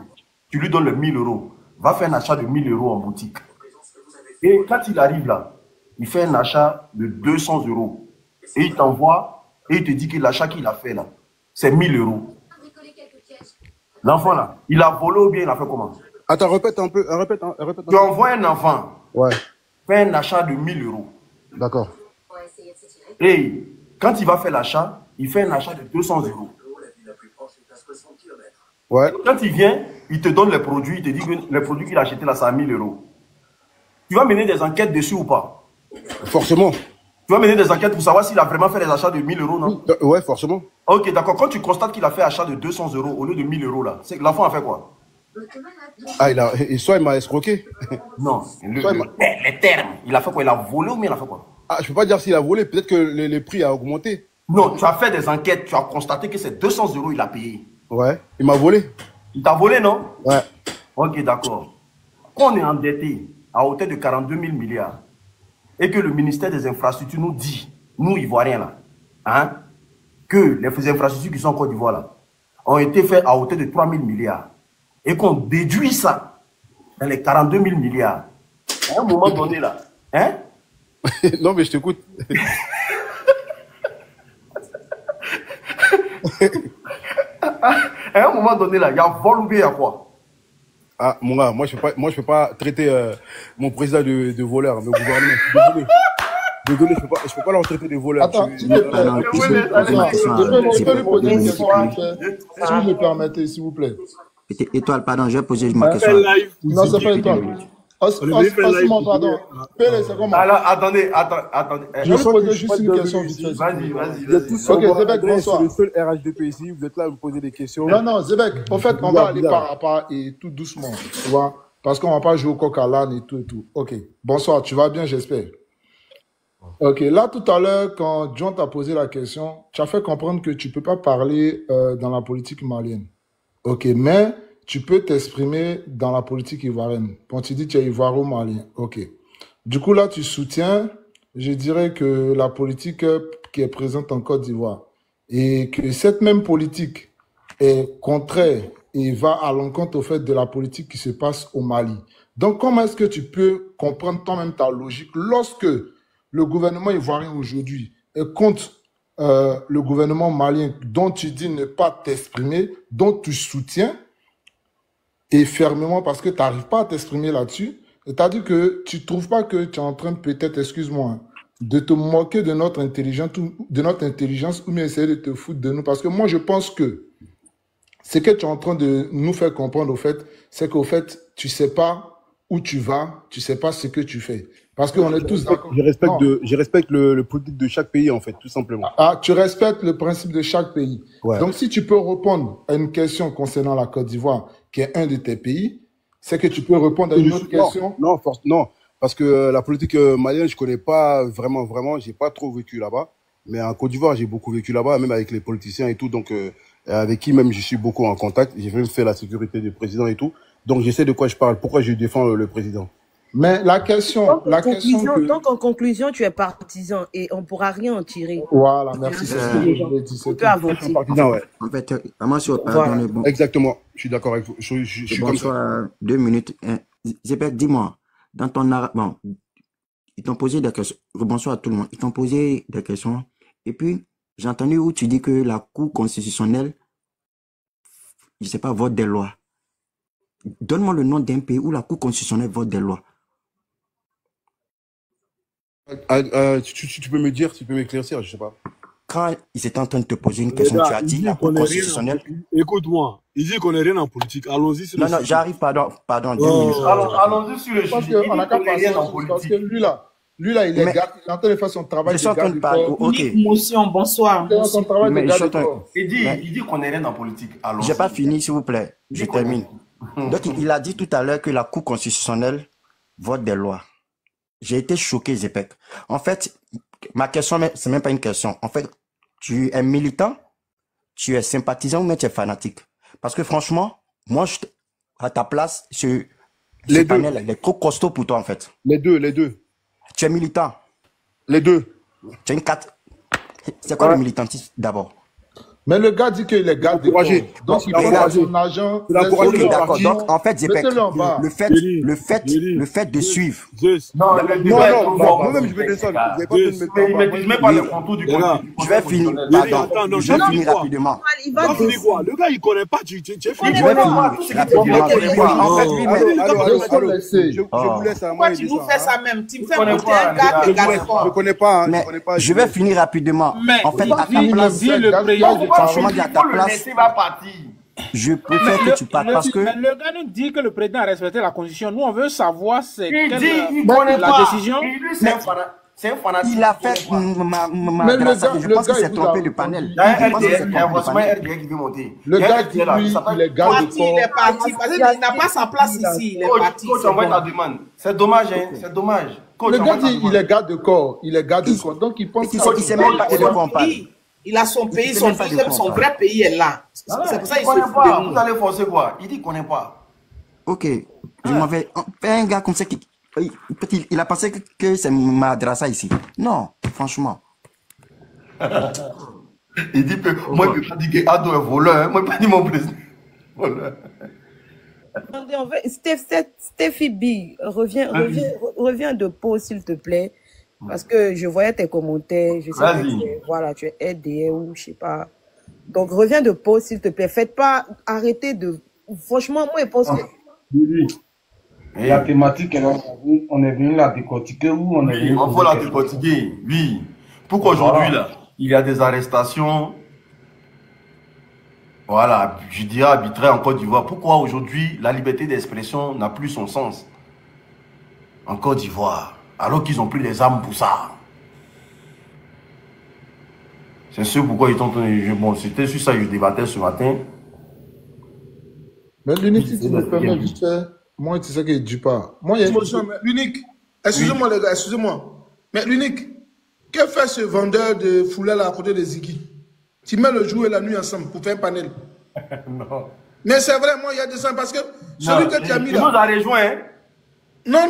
Tu lui donnes le 1000 €. Va faire un achat de 1000 € en boutique. Et quand il arrive là, il fait un achat de 200 €. Et il t'envoie, et il te dit que l'achat qu'il a fait là, c'est 1000 €. L'enfant là, il a volé ou bien il a fait comment? Attends, répète un peu. Tu envoies un enfant, ouais, faire un achat de 1000 €. D'accord. Et quand il va faire l'achat, il fait un achat de 200 €. Ouais. Quand il vient, il te donne les produits, il te dit que les produits qu'il a achetés là, c'est à 1000 €. Tu vas mener des enquêtes dessus ou pas? Forcément. Tu vas mener des enquêtes pour savoir s'il a vraiment fait les achats de 1000 €, non? Ouais, forcément. Ok, d'accord. Quand tu constates qu'il a fait achat de 200 € au lieu de 1000 € là, l'enfant a fait quoi? Ah, soit il m'a escroqué. Non, les termes. Il a fait quoi? Il a volé ou bien il a fait quoi? Ah, je peux pas dire s'il a volé. Peut-être que les prix a augmenté. Non, tu as fait des enquêtes. Tu as constaté que c'est 200 € il a payé. Ouais, il m'a volé. Il t'a volé, non? Ouais. Ok, d'accord. Quand on est endetté à hauteur de 42 000 milliards et que le ministère des Infrastructures nous dit, nous Ivoiriens là, hein, que les infrastructures qui sont en Côte d'Ivoire là, ont été faites à hauteur de 3 000 milliards et qu'on déduit ça dans les 42 000 milliards, à un moment donné là, hein? Non, mais je t'écoute. À un moment donné là, il y a vol ou bien il y a quoi? Ah, mon gars, moi je peux pas traiter mon président de voleur, mais le gouvernement. Désolé, je peux pas leur traiter de voleur. Attends, je peux lui poser une question, si vous me permettez, s'il vous plaît. Étoile, pardon, je vais poser ma question. Non, c'est pas Étoile. Osman, pardon. Pélé, c'est comment? Alors, attendez. Je vais vous poser juste une question vite fait. Vas-y. Ok, Zebek, bonsoir. C'est le seul RHDP ici, vous êtes là à me poser des questions. Non, Zebek, en fait, on va aller par à part et tout doucement, tu vois, parce qu'on va pas jouer au coq à l'âne et tout. Ok, bonsoir, tu vas bien, j'espère. Ok, là, tout à l'heure, quand John t'a posé la question, tu as fait comprendre que tu peux pas parler dans la politique malienne. Ok, mais tu peux t'exprimer dans la politique ivoirienne. Quand tu dis que tu es ivoiro-malien, ok. Du coup, là, tu soutiens, je dirais que la politique qui est présente en Côte d'Ivoire et que cette même politique est contraire et va à l'encontre au fait de la politique qui se passe au Mali. Donc, comment est-ce que tu peux comprendre toi-même ta logique lorsque le gouvernement ivoirien aujourd'hui est contre le gouvernement malien dont tu dis ne pas t'exprimer, dont tu soutiens, et fermement parce que tu n'arrives pas à t'exprimer là-dessus. C'est-à-dire que tu ne trouves pas que tu es en train peut-être, excuse-moi, de te moquer de notre intelligence ou bien essayer de te foutre de nous. Parce que moi, je pense que ce que tu es en train de nous faire comprendre, au fait, c'est qu'au fait, tu ne sais pas où tu vas, tu ne sais pas ce que tu fais. Parce qu'on est tous d'accord. Je respecte le politique de chaque pays, en fait, tout simplement. Ah, tu respectes le principe de chaque pays. Ouais. Donc, si tu peux répondre à une question concernant la Côte d'Ivoire, qui est un de tes pays, c'est que tu peux répondre à une autre question. Non, parce que la politique malienne, je connais pas vraiment, j'ai pas trop vécu là-bas. Mais en Côte d'Ivoire, j'ai beaucoup vécu là-bas, même avec les politiciens et tout. Donc, avec qui même je suis beaucoup en contact. J'ai même fait la sécurité du président et tout. Donc, je sais de quoi je parle. Pourquoi je défends le président. Mais la question, donc en conclusion, tu es partisan et on ne pourra rien en tirer. Voilà, merci. C'est ce que je voulais dire. On peut avancer. En fait, moi, voilà. Bon. Exactement, je suis d'accord avec vous. Je suis comme ça. 2 minutes. Zebek, dis-moi, dans ton bon, ils t'ont posé des questions. Bonsoir à tout le monde. Ils t'ont posé des questions. Et puis, j'ai entendu où tu dis que la Cour constitutionnelle, je ne sais pas, vote des lois. Donne-moi le nom d'un pays où la Cour constitutionnelle vote des lois. Tu peux me dire, tu peux m'éclaircir, je sais pas. Quand ils étaient en train de te poser une question, tu as dit la Cour constitutionnelle. Écoute-moi, il dit qu'on n'est rien en politique. Allons-y sur le sujet. Non, j'arrive, pardon, 2 minutes. Allons-y sur le sujet. On n'a qu'à passer parce que lui là, Lui, là, il est Mais- garde. Il est en train de faire son travail Je suis de en train garde de du parler. corps. Ok. Unique motion, bonsoir. Il est dans son travail de Mais je garde suis en du train. corps. Il dit qu'on n'est rien en politique. Alors, J'ai pas fini, s'il vous plaît. Il Je dit qu'on est- termine. Donc, il a dit tout à l'heure que la Cour constitutionnelle vote des lois. J'ai été choqué, Zepek. En fait, ma question, c'est même pas une question. En fait, tu es militant, tu es sympathisant ou même tu es fanatique. Parce que franchement, moi, à ta place, ce Les deux. panel, il est trop costaud pour toi, en fait. Les deux, les deux. Tu es militant. Les deux. Tu as une carte. C'est quoi Ouais. le militantisme d'abord? Mais le gars dit qu'il est garde du corps. encouragé. Donc, il Il a prend encouragé. son argent. Il a encouragé Ok, le d'accord. parti. Donc, en fait, Zepek, Mettez-le en bas. le fait de suivre. Zeus. Non, Non, le non, débat est non, trop bah, fort. moi-même, je vais descendre. Vous n'avez pas Yes. besoin de me Mais il mettre en maîtrise bas. même pas Oui. le contour du Les gars, conseil Je vais finir. constitutionnel. Pardon. Attends, non, Je vais je finir quoi. rapidement. Il Tu va vas finir descendre. quoi? Le gars, il connaît pas. Tu es Je fini. vais finir Tout ce qu'il dit, rapidement. il connaît pas. En fait, lui, Allô, mais allô, allô, allô. laisser. Je vous Oh. laisse à Pourquoi moi. tu nous fais ça même? Tu me fais connais monter pas, un gars les qui est gars. garde du Je corps. connais pas. Mais Je connais pas. je vais finir rapidement. Mais En fait, à ta dis place, le président. franchement, dit à ta place, va partir. je préfère que tu partes parce que Mais le gars nous dit que le président a respecté la constitution. Nous, on veut savoir c'est Il quelle dit, il connaît la pas. décision. Et lui, c'est un fanatique. il a fait ma Mais le grâce. gars- Je le pense qu'il gars, s'est il vous trompé a de panel. Il y a un Je pense qu'il s'est RDA, il y a trompé de forcément un panel. RDA qui veut monter. Le Il y a un gars dit, RDA là, lui, il s'appelle- il est garde du Parti, il est corps. parti. Parce qu'il n'a pas sa place ici. Il est Coach, parti. coach, c'est envoie bon. ta demande. C'est dommage, hein, c'est dommage. Coach, Le envoie gars ta dit, demande. il est garde de corps. Il est garde de corps. Donc, il pense Il sait même pas de quoi on parle. Il a son pays, sait son même pas de deuxième, quoi son on vrai pays est là. C'est Ah, pour ça il qu'il connaît se fout pas. de nous. Vous allez forcer quoi? Il dit qu'il connaît pas. Ok, je m'en vais. Un gars comme ça qui. Il a pensé que c'est Madrasa ici. Non, franchement. Il dit que moi, je ne peux pas dire que Ado est voleur. Hein. Moi, je ne peux pas dire mon président. Voleur. Attendez, on va... Steffi B, reviens de pause, s'il te plaît. Parce que je voyais tes commentaires. Je sais pas Vas-y. si, voilà, tu es RDA ou je sais pas. Donc, reviens de pause, s'il te plaît. Faites pas, arrêtez de... Franchement, moi, je pense que... La thématique, on est venu la décortiquer ou on est Oui, venu on faut la décortiquer. Oui. Pourquoi aujourd'hui, là, il y a des arrestations, voilà, je dirais arbitraires en Côte d'Ivoire. Pourquoi aujourd'hui, la liberté d'expression n'a plus son sens en Côte d'Ivoire, alors qu'ils ont pris les armes pour ça? C'est ce pourquoi ils ont... Bon, c'était sur ça que je débattais ce matin. Mais l'unique, si tu me permets vite fait, moi, tu sais qu'il ne dit pas. Moi, il y a une L'unique, excusez-moi les gars, excusez-moi. Mais l'unique, que fait ce vendeur de foulard là à côté de Ziggy? Tu mets le jour et la nuit ensemble pour faire un panel. Non. Mais c'est vrai, moi, il y a des gens parce que celui que tu as mis Il nous là. a rejoint. Hein. Non,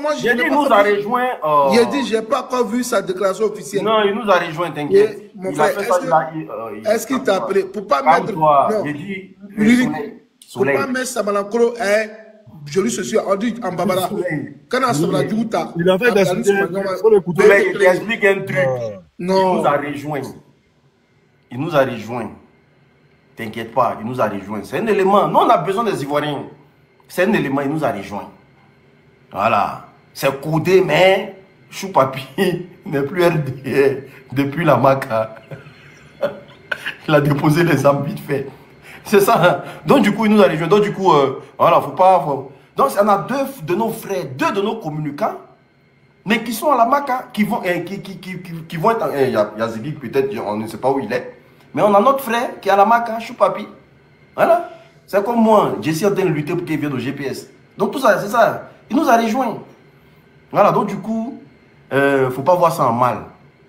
moi, J'ai dit, n'ai il pas nous a compris. rejoint. Il a dit, j'ai pas encore vu sa déclaration officielle. Non, il nous a rejoint, t'inquiète. Et, mon Il a frère, fait ça, est-ce qu'il t'a appelé pour pas mettre. Calme-toi. Non. J'ai dit, L'unique, pour soleil. pas mettre Samalankolo, je lui suis on dit en Babara. Quand on se dit où t'as. Il a fait des Soleil, il t'explique un truc. Non. Il nous a rejoint. Il nous a rejoint. T'inquiète pas, il nous a rejoint. C'est un élément. Nous, on a besoin des Ivoiriens. C'est un élément, il nous a rejoint. Voilà. C'est codé, mais Choupapi n'est plus RDA depuis la MACA. Il a déposé les armes vite fait. C'est ça. Donc, du coup, il nous a rejoint. Donc, du coup, voilà, faut pas... Donc, on a deux de nos frères, deux de nos communicants, mais qui sont à la MACA, qui vont être... Il y a Ziggy, peut-être, on ne sait pas où il est. Mais on a notre frère qui est à la MACA, Choupapi. Voilà. C'est comme moi, j'ai essayé de lutter pour qu'il vienne au GPS. Donc, tout ça, c'est ça. Il nous a rejoints. Voilà, donc du coup, faut pas voir ça en mal.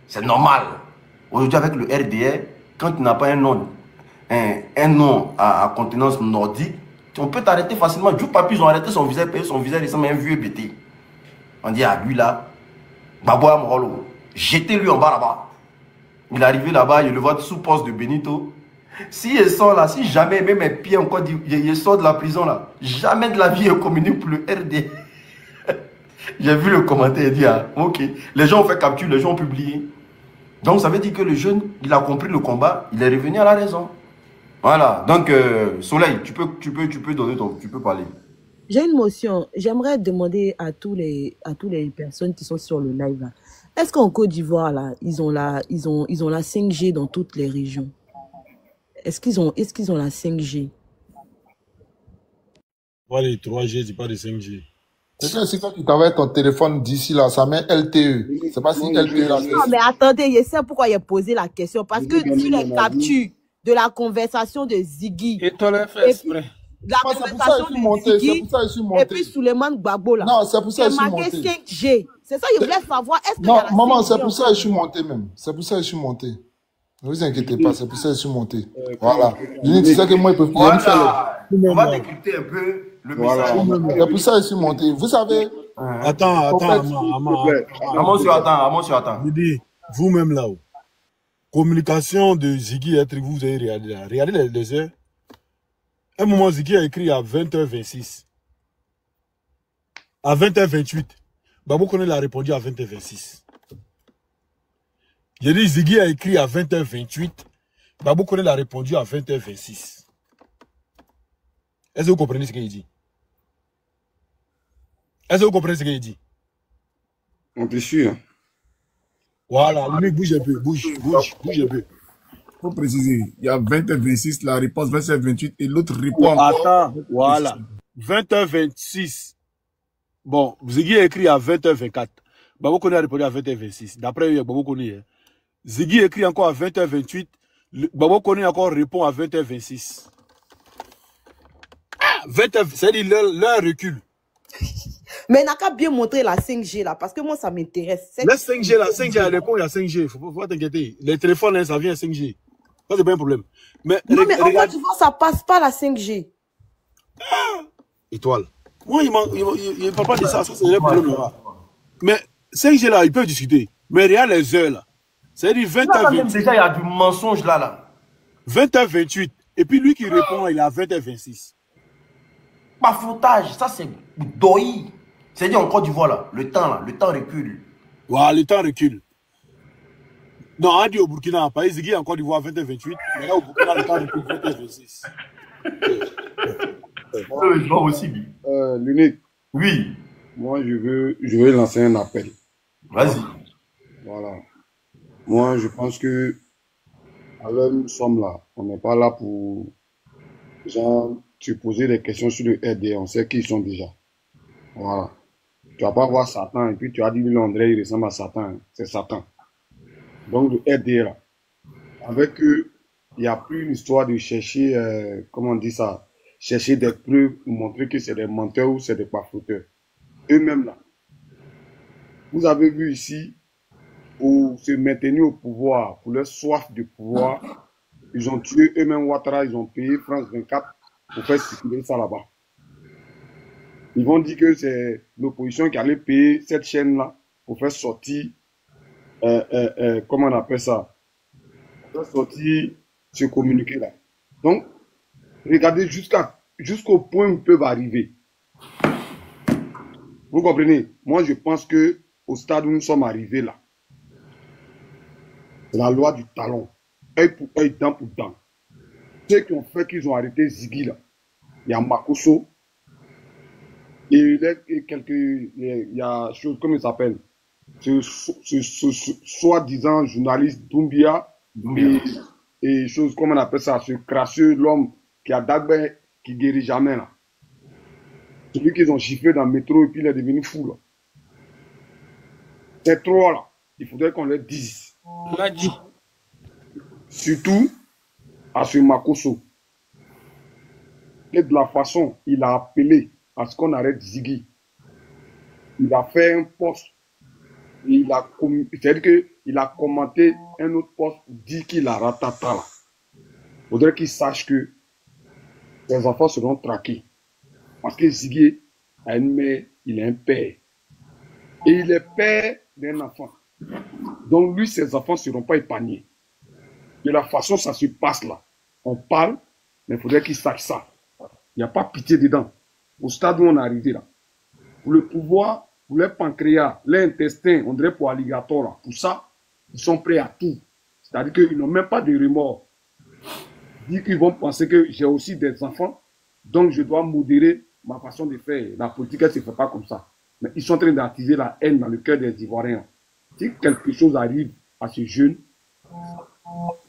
C'est normal. Aujourd'hui, avec le RDA, quand tu n'as pas un nom à contenance nordique, on peut t'arrêter facilement. Du papier, ils ont arrêté son visa, payé son visa, il ressemble à un vieux BT. On dit à lui là, Baboya Morolo, jetez-lui en bas là-bas. Il est arrivé là-bas, il le voit sous poste de Benito. Si il sort là, si jamais, même mes pieds encore, il sort de la prison là, jamais de la vie il communique pour le RDA. J'ai vu le commentaire, il dit, ah, ok. Les gens ont fait capture, les gens ont publié. Donc, ça veut dire que le jeune, il a compris le combat, il est revenu à la raison. Voilà. Donc, Soleil, tu peux donner tu peux parler. J'ai une motion. J'aimerais demander à tous les personnes qui sont sur le live là. Est-ce qu'en Côte d'Ivoire là, ils ont la 5G dans toutes les régions? Est-ce qu'ils ont la 5G? Pas les 3G, c'est pas les 5G. C'est que si quand tu travailles ton téléphone d'ici là, ça met LTE. C'est pas si LTE là. Non, mais attendez, je sais pourquoi il a posé la question. Parce que sur les captures de la conversation de Ziggy. Et toi, le fait exprès. La conversation de Ziggy. Et puis Souleymane Gbagbo là. Non, c'est pour ça que je suis monté. C'est marqué 5G. C'est ça, je voulais savoir. Est-ce que non, maman, c'est pour ça que je suis monté même. C'est pour ça que je suis monté. Ne vous inquiétez pas, c'est pour ça que je suis monté. Voilà. Tu sais que moi, ils peuvent pas faire. On va décrypter un peu le message. C'est pour ça que je suis monté. Vous savez. Attends. Attends. Je dis, vous-même là-haut, communication de Ziggy, vous avez regardé là. Regardez les heures. Un moment, Ziggy a écrit à 20h26. À 20h28. Babo Koné l'a répondu à 20h26. J'ai dit, Ziggy a écrit à 20h28. Babo Koné l'a répondu à 20h26. Est-ce que vous comprenez ce qu'il dit? Est-ce que vous comprenez ce qu'il dit? On est sûr. Voilà, lui bouge un peu, bouge un peu. Faut préciser, il y a 20h26, la réponse 20h28 et l'autre répond. Attends, voilà. 20h26. Bon, Ziggy a écrit à 20h24. Babo Koné a répondu à 20h26. D'après Babo Koné. Ziggy écrit encore à 20h28. Babo Koné encore répond à 20h26. 20h, c'est-à-dire l'heure recule. Mais il n'a qu'à bien montrer la 5G là, parce que moi ça m'intéresse. La 5G là, 5G à l'époque, il y a 5G. Faut pas t'inquiéter. Les téléphones, là, ça vient à 5G. Ça, c'est pas un problème. Mais, non, mais en Côte d'Ivoire, ça passe pas la 5G. Étoile. Moi, il ne parle pas de ça. Ça, c'est un problème là. Mais 5G là, ils peuvent discuter. Mais regarde les heures là. C'est-à-dire 20h28. Déjà, il y a du mensonge là. 20h28. Et puis lui qui répond, il est à 20h26. Bafoutage, ça c'est doyi. C'est-à-dire en Côte d'Ivoire là, le temps recule. Voilà, le temps recule. Non, on dit au Burkina, pas Ziggy en Côte d'Ivoire 20h28, mais là au Burkina, le temps recule 20h26. Je vois aussi. L'unique. Oui. Moi, je veux lancer un appel. Vas-y. Voilà. Moi, je pense que à l'heure où nous sommes là, on n'est pas là pour genre te poser des questions sur le RD. On sait qui ils sont déjà. Voilà. Tu vas pas voir Satan et puis tu as dit André, il ressemble à Satan. C'est Satan. Donc le RD là, avec eux, il n'y a plus une histoire de chercher, comment on dit ça, chercher des preuves pour montrer que c'est des menteurs ou c'est des bafoteurs. Eux-mêmes là. Vous avez vu ici, pour se maintenir au pouvoir, pour leur soif de pouvoir, ils ont tué eux-mêmes Ouattara, ils ont payé France 24 pour faire circuler ça là-bas. Ils vont dire que c'est l'opposition qui allait payer cette chaîne-là pour faire sortir, comment on appelle ça, pour faire sortir ce communiqué-là. Donc, regardez jusqu'au point où ils peuvent arriver. Vous comprenez? Moi, je pense que au stade où nous sommes arrivés là, c'est la loi du talon. Œil pour œil, dent pour dent. Ceux qui ont fait qu'ils ont arrêté Ziggy là, il y a Makosso, et il y a chose, comment il s'appelle, ce soi-disant journaliste Doumbia, et chose, comment on appelle ça, ce crasseux, l'homme qui a Dagbe, qui guérit jamais là. Celui qu'ils ont chiffré dans le métro et puis il est devenu fou là. Ces trois là, il faudrait qu'on les dise. On l'a dit. Surtout à ce Makosso. Et de la façon, il a appelé à ce qu'on arrête Ziggy. Il a fait un post. C'est-à-dire qu'il a commenté un autre post pour dire qu'il a ratata là. Il faudrait qu'il sache que ses enfants seront traqués. Parce que Ziggy a une mère, il a un père. Et il est père d'un enfant. Donc lui, ses enfants ne seront pas épargnés. De la façon ça se passe là. On parle, mais il faudrait qu'il sache ça. Il n'y a pas pitié dedans. Au stade où on est arrivé là. Pour le pouvoir, pour les pancréas, les intestins, on dirait pour alligator là. Pour ça, ils sont prêts à tout. C'est-à-dire qu'ils n'ont même pas de remords. Dire qu'ils vont penser que j'ai aussi des enfants, donc je dois modérer ma façon de faire. La politique, elle ne se fait pas comme ça. Mais ils sont en train d'attiser la haine dans le cœur des Ivoiriens. Si quelque chose arrive à ce jeune,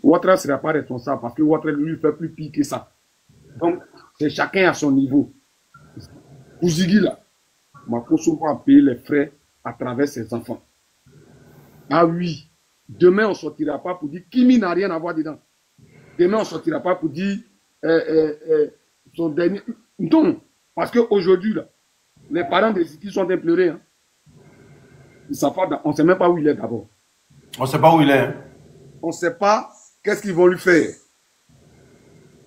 Ouattara ne sera pas responsable parce que Ouattara lui fait plus pire que ça. Donc, c'est chacun à son niveau. Pour Ziggy là, Makosso va payer les frais à travers ses enfants. Ah oui, demain on ne sortira pas pour dire Kimi n'a rien à voir dedans. Demain on ne sortira pas pour dire son dernier. Non, parce qu'aujourd'hui, les parents des Ziki sont en train de pleurer. Hein. On ne sait même pas où il est d'abord. On ne sait pas où il est. Hein. On ne sait pas qu'est-ce qu'ils vont lui faire.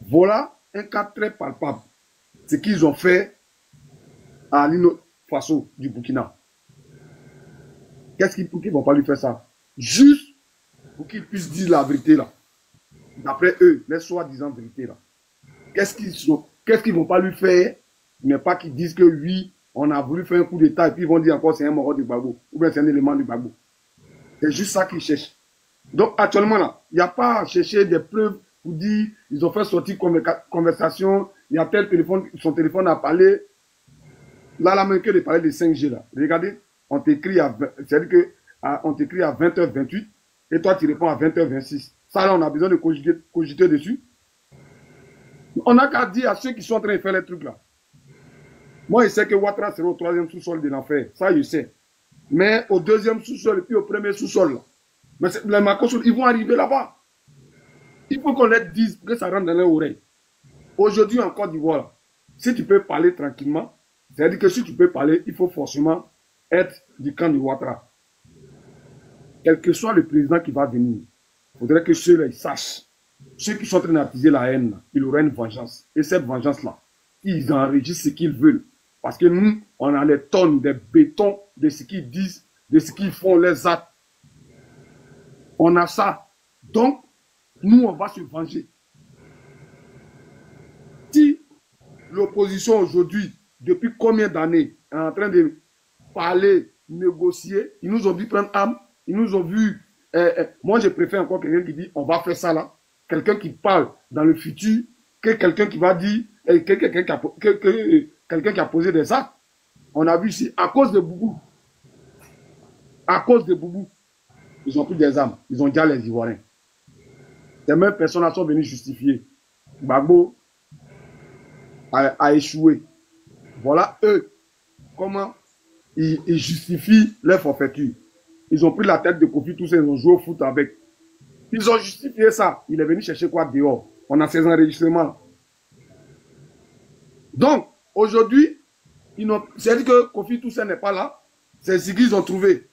Voilà un cas très palpable. Ce qu'ils ont fait à Lino Faso du Burkina. Qu'est-ce qu'ils ne vont pas lui faire ça? Juste pour qu'ils puissent dire la vérité là. D'après eux, les soi-disant vérité là. Qu'est-ce qu'ils ne vont pas lui faire? Mais pas qu'ils disent que oui, on a voulu faire un coup d'état et puis ils vont dire encore c'est un mort du Gbagbo. Ou bien c'est un élément du Gbagbo. C'est juste ça qu'ils cherchent. Donc actuellement là, il n'y a pas à chercher des preuves pour dire ils ont fait sortir conversation, il y a tel téléphone, son téléphone a parlé. Là, la même que de parler de 5G là. Regardez, on t'écrit à 20h28 et toi tu réponds à 20h26. Ça là, on a besoin de cogiter dessus. On n'a qu'à dire à ceux qui sont en train de faire les trucs là. Moi, je sais que Ouattara sera au 3e sous-sol de l'enfer. Ça, je sais. Mais au 2e sous-sol et puis au 1er sous-sol. Mais les Makosso, ils vont arriver là-bas. Il faut qu'on leur dise que ça rentre dans leurs oreilles. Aujourd'hui, en Côte d'Ivoire, si tu peux parler tranquillement, c'est-à-dire que si tu peux parler, il faut forcément être du camp de Ouattara. Quel que soit le président qui va venir, il faudrait que ceux-là sachent. Ceux qui sont en train d'attiser la haine, il aura une vengeance. Et cette vengeance-là, ils enregistrent ce qu'ils veulent. Parce que nous, on a les tonnes de béton de ce qu'ils disent, de ce qu'ils font, les actes. On a ça. Donc, nous, on va se venger. Si l'opposition aujourd'hui, depuis combien d'années, est en train de parler, négocier, ils nous ont vu prendre arme, ils nous ont vu... moi, je préfère encore quelqu'un qui dit, on va faire ça là. Quelqu'un qui parle dans le futur, que quelqu'un qui va dire, quelqu'un qui a posé des actes. On a vu ici, à cause de Boubou. À cause de Boubou. Ils ont pris des armes. Ils ont déjà les Ivoiriens. Ces mêmes personnes sont venues justifier. Gbagbo a échoué. Voilà eux. Comment ils justifient leur forfaiture. Ils ont pris la tête de Kofi Toussaint, ils ont joué au foot avec. Ils ont justifié ça. Il est venu chercher quoi dehors? On a ces enregistrements. Donc, aujourd'hui, c'est-à-dire que Kofi Toussaint n'est pas là. Ces Ziggy, ils ont trouvé.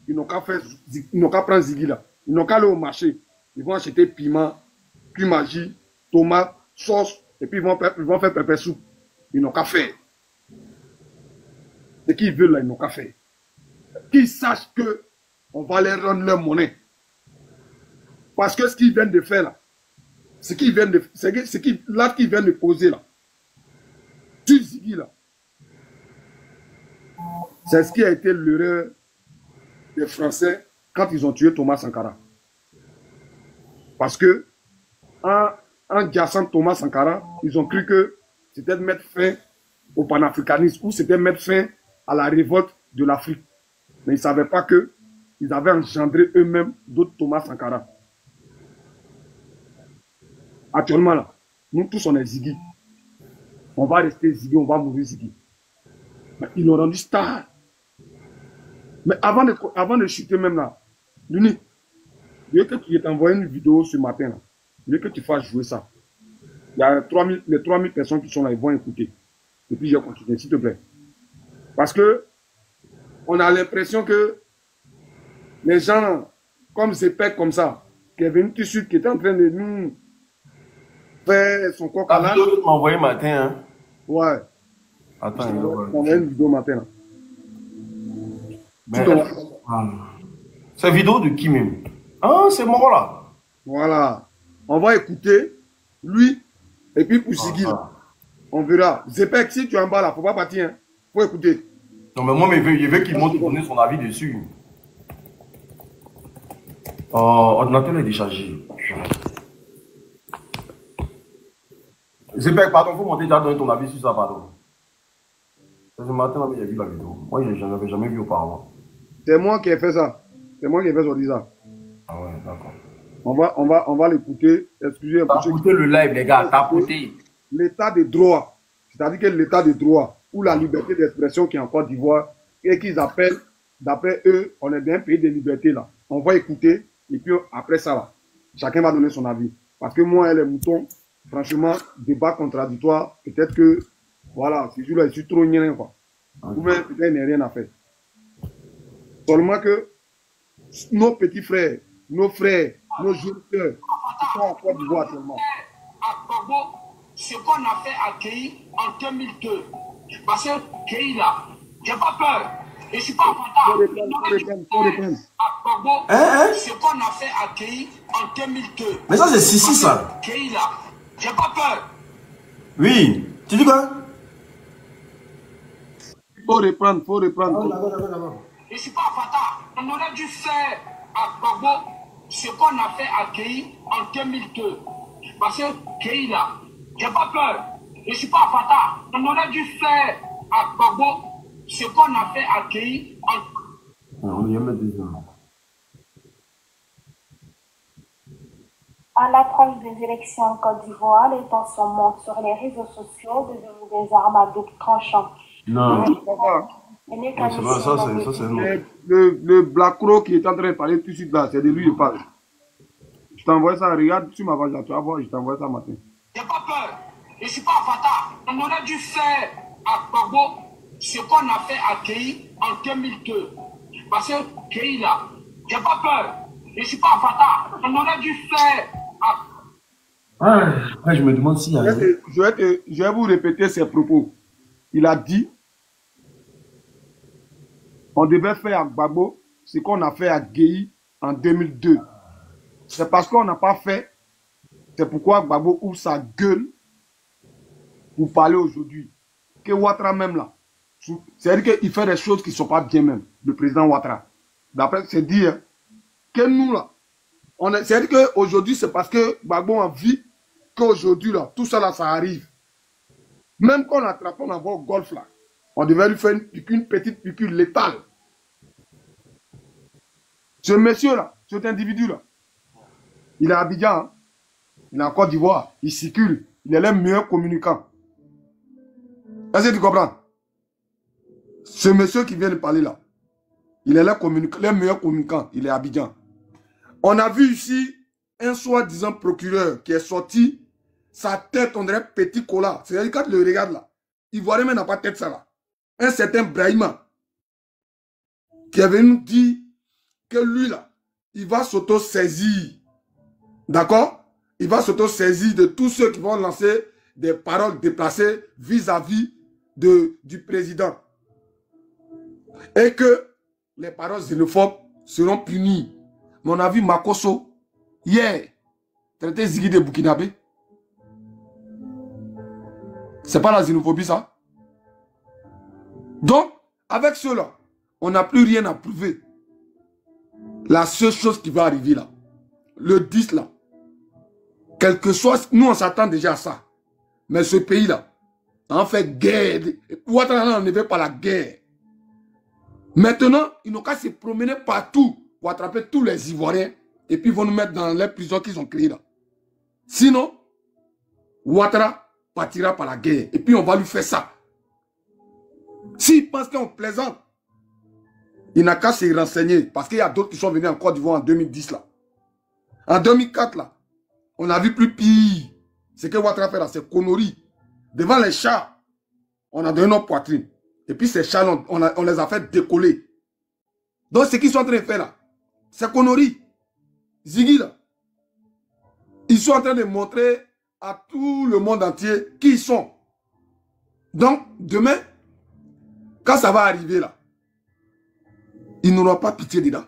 Ils n'ont qu'à prendre Ziggy là. Ils n'ont qu'à aller au marché. Ils vont acheter piment, magie, tomate, sauce, et puis ils vont faire pépé soupe. Ils n'ont qu'à faire. Ce qu'ils veulent là, ils n'ont qu'à faire. Qu'ils sachent que on va leur rendre leur monnaie. Parce que ce qu'ils viennent de faire là, l'acte qu'ils viennent de poser là, sur Ziggy là, c'est ce qui a été l'erreur des Français quand ils ont tué Thomas Sankara. Parce que en gassant Thomas Sankara, ils ont cru que c'était de mettre fin au panafricanisme ou c'était de mettre fin à la révolte de l'Afrique. Mais ils ne savaient pas qu'ils avaient engendré eux-mêmes d'autres Thomas Sankara. Actuellement, là, nous tous, on est Ziggy. On va rester Ziggy, on va mourir Ziggy. Mais ils l'ont rendu star. Mais avant de chuter même là, Luni, je veux que tu t'envoies une vidéo ce matin. Là. Je veux que tu fasses jouer ça. Il y a les 3000 personnes qui sont là, ils vont écouter. Et puis je vais continuer, s'il te plaît. Parce que on a l'impression que les gens, comme Zepek comme ça, qui est venu tout de suite, qui est en train de nous faire son coq à l'âne. La vidéo que tu m'as envoyé matin, hein? Ouais. Attends, on a une vidéo matin. Là. Mais, c'est vidéo de qui même? Ah, c'est mort là. Voilà. On va écouter lui et puis pour Ziggy. On verra. Zepek, si tu es en bas là, faut pas partir. Hein. Faut écouter. Non, mais moi, je veux qu'il monte donner son avis dessus. Ordinateur est déchargé. Zepek, pardon, faut monter déjà donner ton avis sur ça, pardon. Ce matin, j'ai vu la vidéo. Moi, je n'avais jamais vu auparavant. C'est moi qui ai fait ça. C'est moi qui ai fait ça. Ah ouais, d'accord. On va l'écouter. Excusez-moi. Tapotez le live, les gars, tapotez. L'état de droit. C'est-à-dire que l'état de droit, où pour la liberté d'expression qui est en Côte d'Ivoire et qu'ils appellent, d'après eux, on est bien pays de liberté là. On va écouter et puis après ça là, chacun va donner son avis. Parce que moi et les moutons, franchement, débat contradictoire, peut-être que, voilà, ce jour-là, je suis trop nien quoi. Ou bien peut-être il n'y a rien à faire. Seulement que nos petits frères, nos frères, nos jeunes frères, qui sont en Côte d'Ivoire actuellement. À Gbagbo, ce qu'on a fait à Kéi en 2002. Parce que Kéi là, j'ai pas peur. Et je suis pas content. Faut répondre. À Gbagbo, ce qu'on a fait à Kéi en 2002. Mais ça, c'est Sissi, ça. Kéi là, j'ai pas peur. Oui. Tu dis quoi? Faut reprendre. Je ne suis pas fatah. On aurait dû faire à Gbagbo ce qu'on a fait à Kéi en 2002. Parce que Kéi là, j'ai pas peur. Je ne suis pas fatah. On aurait dû faire à Gbagbo ce qu'on a fait à Kéi en... À l'approche des élections en Côte d'Ivoire, les tensions montent sur les réseaux sociaux, devenus des armes à double tranchant. Non. Le Black Crow qui est en train de parler tout de suite là, c'est de lui je parle. Je t'envoie ça, regarde sur ma page là, tu vas voir, je t'envoie ça matin. J'ai pas peur. Je ne suis pas fatah. On aurait dû faire à Gbagbo ce qu'on a fait à Kéi en 2002. Parce que Kéi là, j'ai pas peur. Je ne suis pas fatah. On aurait dû faire à... Après, je me demande s'il y a... Je vais vous répéter ses propos. Il a dit, on devait faire à Gbagbo ce qu'on a fait à Guéhi en 2002. C'est parce qu'on n'a pas fait, c'est pourquoi Gbagbo ouvre sa gueule pour parler aujourd'hui. Que Ouattara même là, c'est-à-dire qu'il fait des choses qui ne sont pas bien même, le président Ouattara. D'après, c'est dire que nous là, c'est-à-dire qu'aujourd'hui, c'est parce que Gbagbo a envie qu'aujourd'hui là, tout ça là, ça arrive. Même quand on attrape, on envoie au golf là, on devait lui faire une petite piqûre létale. Ce monsieur là, cet individu là, il est à Abidjan, hein? Il est en Côte d'Ivoire, il circule, il est le meilleur communicant. Est-ce que tu comprends? Ce monsieur qui vient de parler là, il est le meilleur communicant, il est à Abidjan. On a vu ici un soi-disant procureur qui est sorti, sa tête, on dirait petit cola. C'est-à-dire quand tu le regardes là, Ivoirien même n'a pas tête ça là. Un certain Brahima qui est venu dire que lui là, il va s'auto-saisir. D'accord? Il va s'auto-saisir de tous ceux qui vont lancer des paroles déplacées vis-à-vis du président. Et que les paroles xénophobes seront punies. Mais on a vu Makosso, hier, traiter Ziggy de Burkinabé. C'est pas la xénophobie ça? Donc, avec cela, on n'a plus rien à prouver. La seule chose qui va arriver là, le 10 là, quel que soit, nous on s'attend déjà à ça. Mais ce pays-là, en fait guerre. Ouattara ne veut pas la guerre. Maintenant, ils n'ont qu'à se promener partout pour attraper tous les Ivoiriens et puis ils vont nous mettre dans les prisons qu'ils ont créées là. Sinon, Ouattara partira par la guerre et puis on va lui faire ça. S'il pense qu'on plaisante, il n'a qu'à se renseigner parce qu'il y a d'autres qui sont venus en Côte d'Ivoire en 2010 là. En 2004 là, on a vu plus pire. Ce que Ouattara fait là, c'est conneries. Devant les chars, on a donné notre poitrine. Et puis ces chars, on les a fait décoller. Donc ce qu'ils sont en train de faire là, c'est conneries. Ziggy là, ils sont en train de montrer à tout le monde entier qui ils sont. Donc demain, quand ça va arriver là, ils n'auront pas pitié dedans.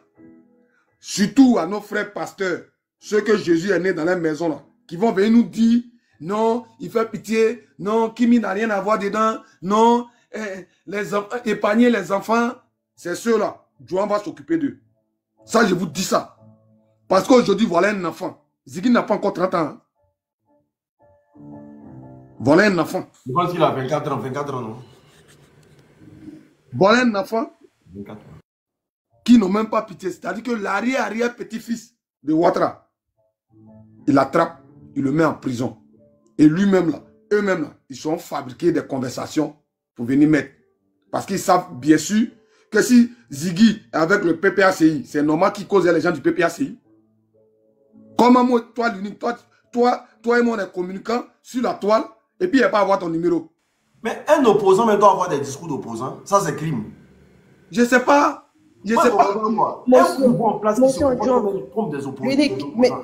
Surtout à nos frères pasteurs, ceux que Jésus est né dans leur maison là, qui vont venir nous dire, non, il fait pitié, non, Kimi n'a rien à voir dedans, non, épargner les enfants, c'est ceux-là. Dieu va s'occuper d'eux. Ça, je vous dis ça. Parce qu'aujourd'hui, voilà un enfant. Ziggy n'a pas encore 30 ans. Hein. Voilà un enfant. Je pense qu'il a 24 ans, non? Voilà un enfant 24 ans. Qui n'ont même pas pitié. C'est-à-dire que l'arrière-petit-fils de Ouattara, il l'attrape, il le met en prison. Et lui-même là, eux-mêmes là, ils sont fabriqués des conversations pour venir mettre. Parce qu'ils savent bien sûr que si Ziggy est avec le PPACI, c'est normal qu'ils causent les gens du PPACI. Comment moi, toi, l'unique, toi et moi, on est communicants sur la toile, et puis il n'y a pas à avoir ton numéro. Mais un opposant même doit avoir des discours d'opposant. Ça, c'est crime. Je sais pas. Je sais pas.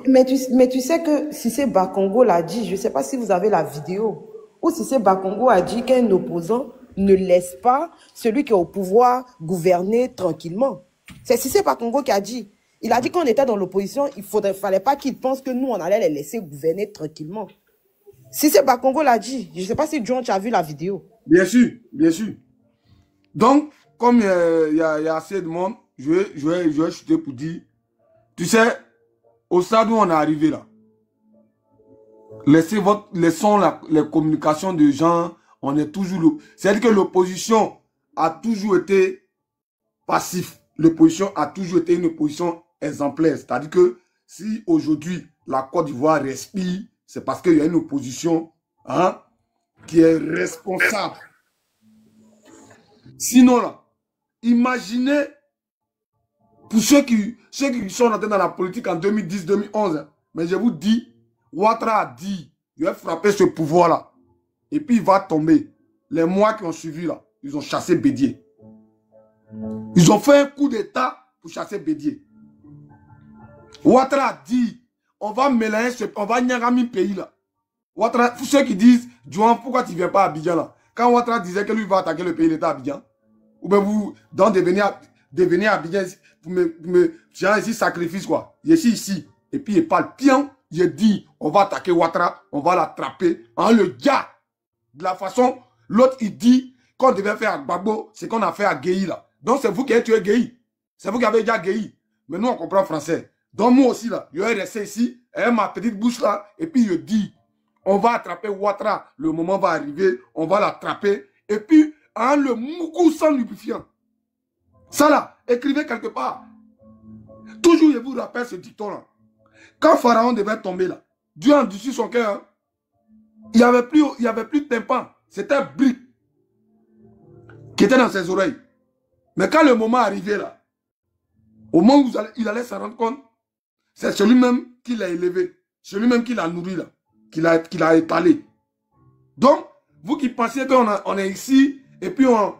Mais tu sais que Cissé Bakongo l'a dit, je ne sais pas si vous avez la vidéo, où Cissé Bakongo a dit qu'un opposant ne laisse pas celui qui est au pouvoir gouverner tranquillement. C'est Cissé Bakongo qui a dit. Il a dit qu'on était dans l'opposition, il ne fallait pas qu'ils pensent que nous, on allait les laisser gouverner tranquillement. Cissé Bakongo l'a dit. Je ne sais pas si John, tu as vu la vidéo. Bien sûr, bien sûr. Donc, comme il y a assez de monde, je vais chuter pour dire, tu sais, au stade où on est arrivé là, laissons les communications de gens, on est toujours... C'est-à-dire que l'opposition a toujours été passif. L'opposition a toujours été une opposition exemplaire. C'est-à-dire que si aujourd'hui la Côte d'Ivoire respire, c'est parce qu'il y a une opposition qui est responsable. Sinon là, imaginez, pour ceux qui sont entrés dans la politique en 2010-2011, mais je vous dis, Ouattara a dit, il va frapper ce pouvoir-là. Et puis il va tomber. Les mois qui ont suivi là, ils ont chassé Bédier. Ils ont fait un coup d'État pour chasser Bédier. Ouattara a dit, on va mélanger, on va nyagami pays là. Ouattara, pour ceux qui disent, Jouan, pourquoi tu ne viens pas à Abidjan là? Quand Ouattara disait que lui va attaquer le pays d'État à Abidjan, ou bien vous, dans devenir à Abidjan, pour me tiens ici, sacrifice quoi. Je suis ici. Et puis il parle bien, il dit, on va attaquer Ouattara, on va l'attraper. Le gars, de la façon, l'autre il dit, qu'on devait faire à Gbagbo, c'est qu'on a fait à Guéhi là. Donc c'est vous qui avez tué Guéhi. C'est vous qui avez déjà Guéhi. Mais nous on comprend français. Donc moi aussi là, je vais rester ici, avec ma petite bouche là, et puis je dis, on va attraper Ouattara, le moment va arriver, on va l'attraper, et puis, le mougou sans lubrifiant. Ça là, écrivez quelque part. Toujours, je vous rappelle ce dicton là. Quand Pharaon devait tomber là, Dieu endurcit son cœur, il n'y avait plus de tympan, c'était un brick qui était dans ses oreilles. Mais quand le moment arrivait là, au moment où il allait se rendre compte, c'est celui-même qui l'a élevé, celui-même qui l'a nourri là, qui l'a étalé. Donc, vous qui pensez qu'on est ici, et puis on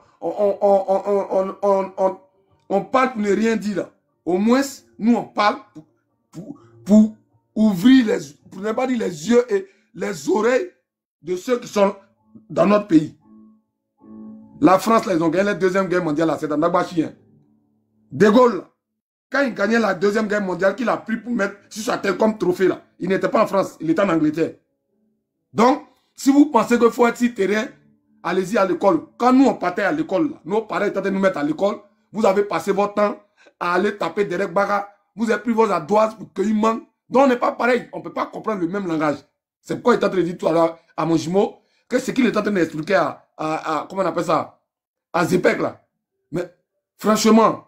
parle pour ne rien dire là. Au moins, nous on parle pour ouvrir pour ne pas dire les yeux et les oreilles de ceux qui sont dans notre pays. La France, là, ils ont gagné la deuxième guerre mondiale, c'est dans Dabachi. Hein. De Gaulle, là, quand il gagnait la deuxième guerre mondiale, qu'il a pris pour mettre sur sa tête comme trophée, là, il n'était pas en France, il était en Angleterre. Donc, si vous pensez qu'il faut être sur terrain, allez-y à l'école. Quand nous, on partait à l'école, nos parents étaient de nous mettre à l'école, vous avez passé votre temps à aller taper Derek Baga, vous avez pris vos ardoises pour qu'il manque. Donc, on n'est pas pareil, on ne peut pas comprendre le même langage. C'est pourquoi il est en train de dire tout à l'heure à mon jumeau que ce qu'il est en train d'expliquer à comment on appelle ça, à Zepek là. Mais franchement,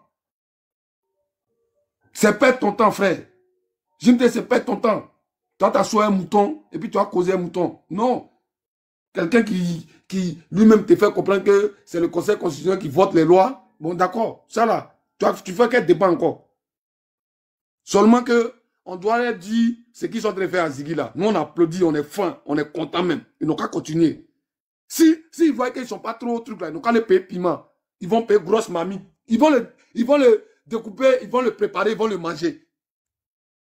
c'est perdre ton temps, frère. Je me dis, c'est perdre ton temps. Toi, tu as choisi un mouton et puis tu as causé un mouton. Non. Quelqu'un qui lui-même te fait comprendre que c'est le Conseil constitutionnel qui vote les lois. Bon, d'accord. Ça là, tu fais quel débat encore? Seulement que on doit leur dire ce qu'ils sont en train de faire à Ziggy là. Nous, on applaudit, on est fin, on est content même. Ils n'ont qu'à continuer. S'ils voient qu'ils ne sont pas trop au truc là, ils n'ont qu'à les payer piment. Ils vont payer grosse mamie. Ils vont le découper, ils vont le préparer, ils vont le manger.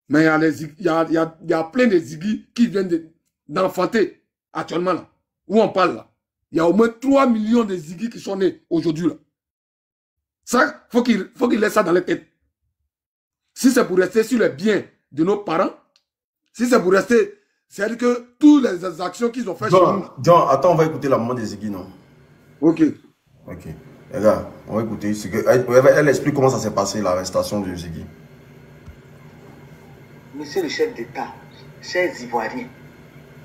Mais il y a plein de Ziggy qui viennent d'enfanter actuellement là. Où on parle là. Il y a au moins 3 millions de Ziggy qui sont nés aujourd'hui là. Ça, faut qu'ils laissent ça dans les têtes. Si c'est pour rester sur les biens de nos parents, si c'est pour rester, c'est-à-dire que toutes les actions qu'ils ont fait chez nous. John, attends, on va écouter la maman de Ziggy, non? Ok. Ok. Les gars, on va écouter. Elle explique comment ça s'est passé, l'arrestation de Ziggy. Monsieur le chef d'État, chers Ivoiriens,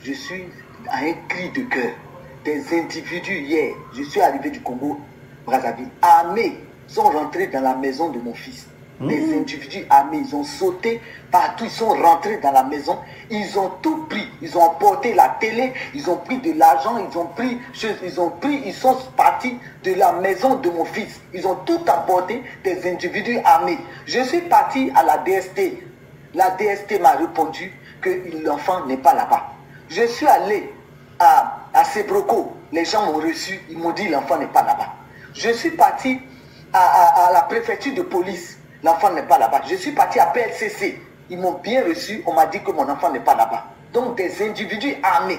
je suis à un cri de cœur. Des individus hier, je suis arrivé du Congo, Brazzaville, armés, sont rentrés dans la maison de mon fils. Des individus armés, ils ont sauté partout, ils sont rentrés dans la maison, ils ont tout pris, ils ont emporté la télé, ils ont pris de l'argent, ils sont partis de la maison de mon fils, ils ont tout emporté, des individus armés. Je suis parti à la DST, la DST m'a répondu que l'enfant n'est pas là-bas. Je suis allé à Sebroco, les gens m'ont reçu, ils m'ont dit l'enfant n'est pas là-bas. Je suis parti à la préfecture de police. L'enfant n'est pas là-bas. Je suis parti à PLCC. Ils m'ont bien reçu. On m'a dit que mon enfant n'est pas là-bas. Donc des individus armés,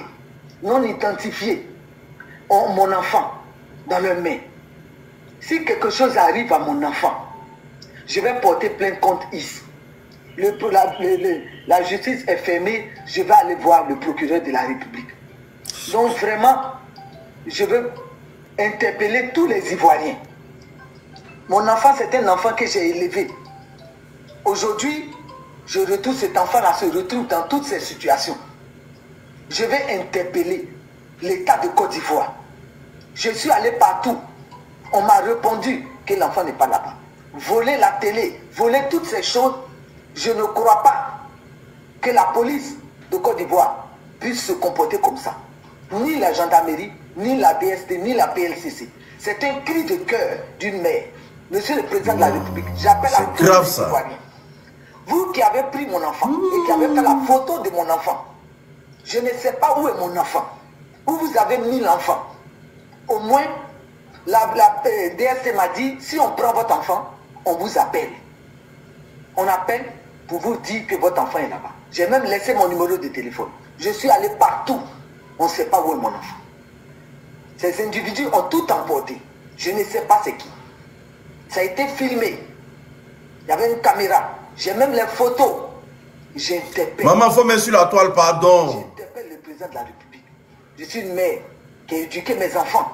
non identifiés, ont mon enfant dans leurs mains. Si quelque chose arrive à mon enfant, je vais porter plainte contre IS. La justice est fermée. Je vais aller voir le procureur de la République. Donc vraiment, je veux interpeller tous les Ivoiriens. Mon enfant, c'est un enfant que j'ai élevé. Aujourd'hui, je retrouve cet enfant-là, se retrouve dans toutes ces situations. Je vais interpeller l'État de Côte d'Ivoire. Je suis allé partout. On m'a répondu que l'enfant n'est pas là-bas. Voler la télé, voler toutes ces choses, je ne crois pas que la police de Côte d'Ivoire puisse se comporter comme ça. Ni la gendarmerie, ni la DST, ni la PLCC. C'est un cri de cœur d'une mère. Monsieur le Président de la République, j'appelle à tous les Ivoiriens. Vous qui avez pris mon enfant et qui avez fait la photo de mon enfant, je ne sais pas où est mon enfant, où vous avez mis l'enfant. Au moins, la DST m'a dit, si on prend votre enfant, on vous appelle. On appelle pour vous dire que votre enfant est là-bas. J'ai même laissé mon numéro de téléphone. Je suis allé partout. On ne sait pas où est mon enfant. Ces individus ont tout emporté. Je ne sais pas c'est qui. Ça a été filmé. Il y avait une caméra. J'ai même les photos. J'interpelle. Maman, faut mettre sur la toile, pardon. J'interpelle le président de la République. Je suis une mère qui a éduqué mes enfants.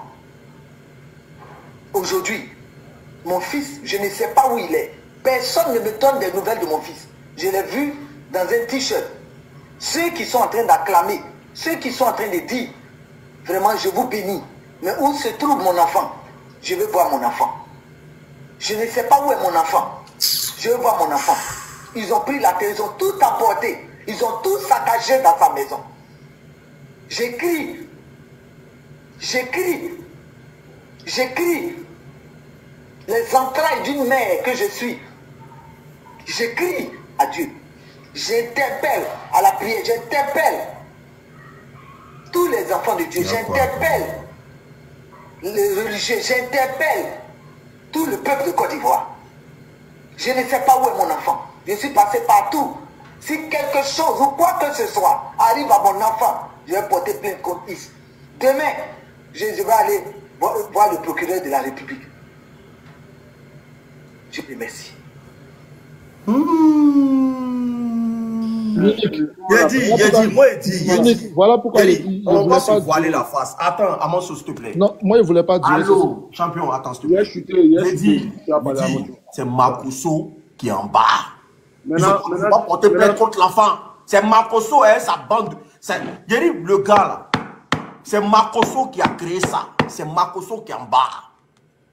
Aujourd'hui, mon fils, je ne sais pas où il est. Personne ne me donne des nouvelles de mon fils. Je l'ai vu dans un t-shirt. Ceux qui sont en train d'acclamer, ceux qui sont en train de dire, vraiment, je vous bénis. Mais où se trouve mon enfant? Je veux voir mon enfant. Je ne sais pas où est mon enfant. Je veux voir mon enfant. Ils ont pris la télé, ils ont tout emporté. Ils ont tout saccagé dans sa maison. J'écris. J'écris. J'écris. Les entrailles d'une mère que je suis. J'écris à Dieu. J'interpelle à la prière. J'interpelle tous les enfants de Dieu. J'interpelle les religieux. J'interpelle tout le peuple de Côte d'Ivoire. Je ne sais pas où est mon enfant. Je suis passé partout. Si quelque chose ou quoi que ce soit arrive à mon enfant, je vais porter plainte contre IS. Demain, je vais aller voir le procureur de la République. Je vous remercie. Voilà pourquoi il dit. On va se voiler la face. Attends, Amanso, s'il te plaît. Non, moi, il ne voulait pas dire. Allô, champion, attends, s'il te plaît. J'ai dit, c'est Makosso qui est en bas. Ils ne pas porter plainte contre l'enfant. C'est Makosso et sa bande. J'ai dit, le gars là, c'est Makosso qui a créé ça. C'est Makosso qui est en bas.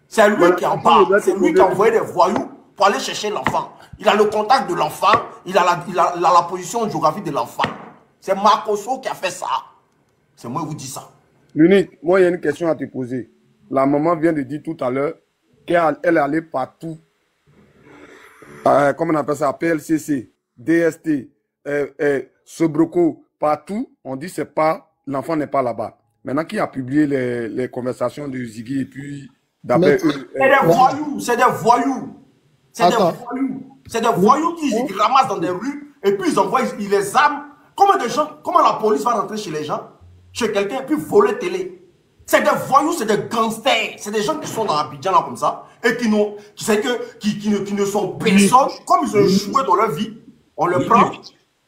C'est lui qui est en bas. C'est lui qui a envoyé des voyous pour aller chercher l'enfant. Il a le contact de l'enfant. Il a la position géographique de l'enfant. C'est Makosso qui a fait ça. C'est moi qui vous dis ça. L'unique, moi, il y a une question à te poser. La maman vient de dire tout à l'heure qu'elle est allée partout. Comment on appelle ça? PLCC, DST, Sobroco, partout. On dit c'est pas, l'enfant n'est pas là-bas. Maintenant, qui a publié les conversations de Ziggy et puis d'après eux. C'est des voyous, c'est des voyous. C'est des voyous. C'est des voyous qui ramassent dans des rues et puis ils envoient, ils les arment. Comment la police va rentrer chez les gens, chez quelqu'un, et puis voler télé? C'est des voyous, c'est des gangsters. C'est des gens qui sont dans Abidjan là comme ça et qui ne sont personne. Comme ils ont échoué dans leur vie, on le prend.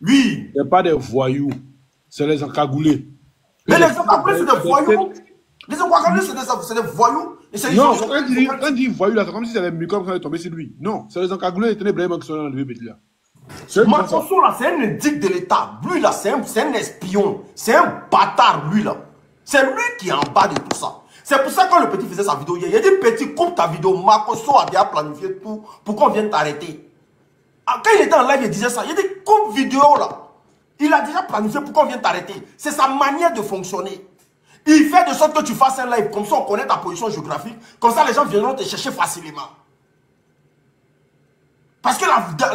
Oui. Ce n'est pas des voyous, c'est les encagoulés. Mais les encagoulés, c'est des voyous. Les encagoulés, c'est des voyous. Non, quand dit voyou là, c'est comme si c'était des microbes qui allaient tomber sur lui. Non, c'est les encagoulés, les ténébrés qui sont enlevés là. Makosso là, c'est un indique de l'État. Lui là, c'est un espion. C'est un bâtard, lui là. C'est lui qui est en bas de tout ça. C'est pour ça que quand le petit faisait sa vidéo hier, il a dit petit, coupe ta vidéo. Makosso a déjà planifié tout pour qu'on vienne t'arrêter. Quand il était en live, il disait ça. Il dit, coupe vidéo là. Il a déjà planifié pourquoi on vient t'arrêter. C'est sa manière de fonctionner. Il fait de sorte que tu fasses un live. Comme ça, on connaît ta position géographique. Comme ça, les gens viendront te chercher facilement. Parce que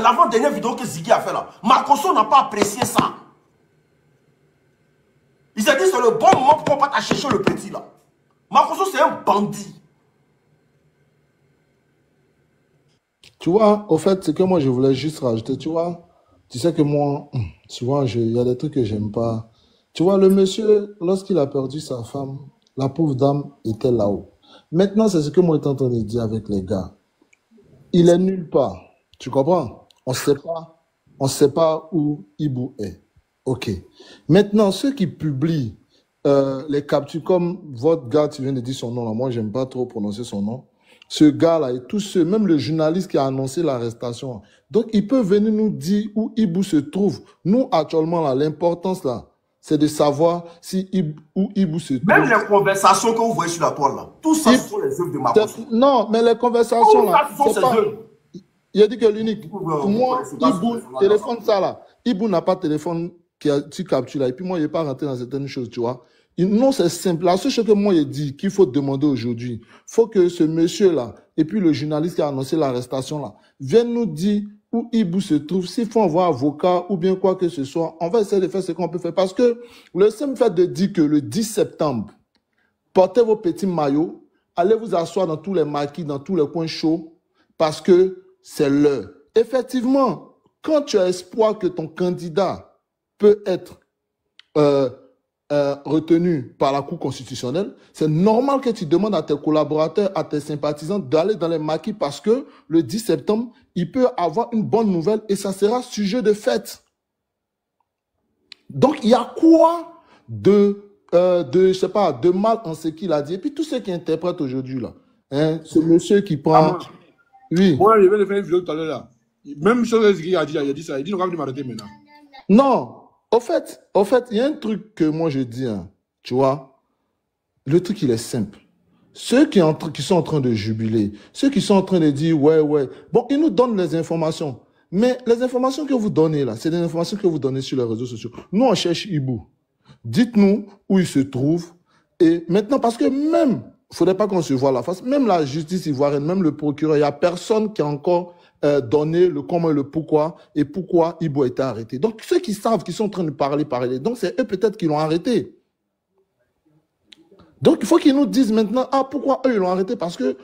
l'avant-dernière vidéo que Ziggy a fait là, Marcoso n'a pas apprécié ça. Il s'est dit, c'est le bon moment pour qu'on parte à chercher le petit là. Marcoso, c'est un bandit. Tu vois, au fait, c'est que moi, je voulais juste rajouter, tu vois, tu sais que moi, souvent, il y a des trucs que j'aime pas. Tu vois, le monsieur, lorsqu'il a perdu sa femme, la pauvre dame était là-haut. Maintenant, c'est ce que moi, j'étais en train de dire avec les gars. Il est nulle part. Tu comprends? On sait pas où Ibou est. Ok. Maintenant, ceux qui publient les captures, comme votre gars, tu viens de dire son nom là, moi, j'aime pas trop prononcer son nom. Ce gars-là et tous ceux, même le journaliste qui a annoncé l'arrestation. Donc, il peut venir nous dire où Ibou se trouve. Nous, actuellement, là, l'importance, là, c'est de savoir si où Ibou se trouve. Même les conversations que vous voyez sur la toile, là, tout ça, ce sont les œuvres de Marcoso. Non, mais les conversations, là, c'est pas... Il a dit que l'unique, pour moi, Ibou, téléphone ça, là. Ibou n'a pas de téléphone qui capture, là. Et puis moi, il n'est pas rentré dans certaines choses, tu vois. Non, c'est simple. La seule chose que moi, il dit qu'il faut demander aujourd'hui, il faut que ce monsieur-là, et puis le journaliste qui a annoncé l'arrestation là, vienne nous dire où Ibou se trouve. S'il faut envoyer un avocat ou bien quoi que ce soit, on va essayer de faire ce qu'on peut faire. Parce que le simple fait de dire que le 10 septembre, portez vos petits maillots, allez vous asseoir dans tous les maquis, dans tous les coins chauds, parce que c'est l'heure. Effectivement, quand tu as espoir que ton candidat peut être retenu par la Cour constitutionnelle, c'est normal que tu demandes à tes collaborateurs, à tes sympathisants d'aller dans les maquis parce que le 10 septembre, il peut avoir une bonne nouvelle et ça sera sujet de fête. Donc, il y a quoi je sais pas, de mal en ce qu'il a dit. Et puis, tous ceux qui interprètent aujourd'hui, là, hein, ce monsieur qui prend... Oui. Moi, je vais le faire une vidéo tout à l'heure, là. Même chose qu'il a dit, il a dit ça. Il dit, on va venir m'arrêter maintenant. Non. Au fait, il y a un truc que moi je dis, hein, tu vois, le truc il est simple. Ceux qui sont en train de jubiler, ceux qui sont en train de dire, ouais, bon, ils nous donnent les informations. Mais les informations que vous donnez là, c'est des informations que vous donnez sur les réseaux sociaux. Nous, on cherche Ibou. Dites-nous où il se trouve. Et maintenant, parce que même, il ne faudrait pas qu'on se voie la face, même la justice ivoirienne, même le procureur, il n'y a personne qui a encore donné le comment et le pourquoi, et pourquoi Ibou a été arrêté. Donc, ceux qui savent, qui sont en train de parler. Donc, c'est eux peut-être qui l'ont arrêté. Donc, il faut qu'ils nous disent maintenant, pourquoi eux, ils l'ont arrêté? Parce que,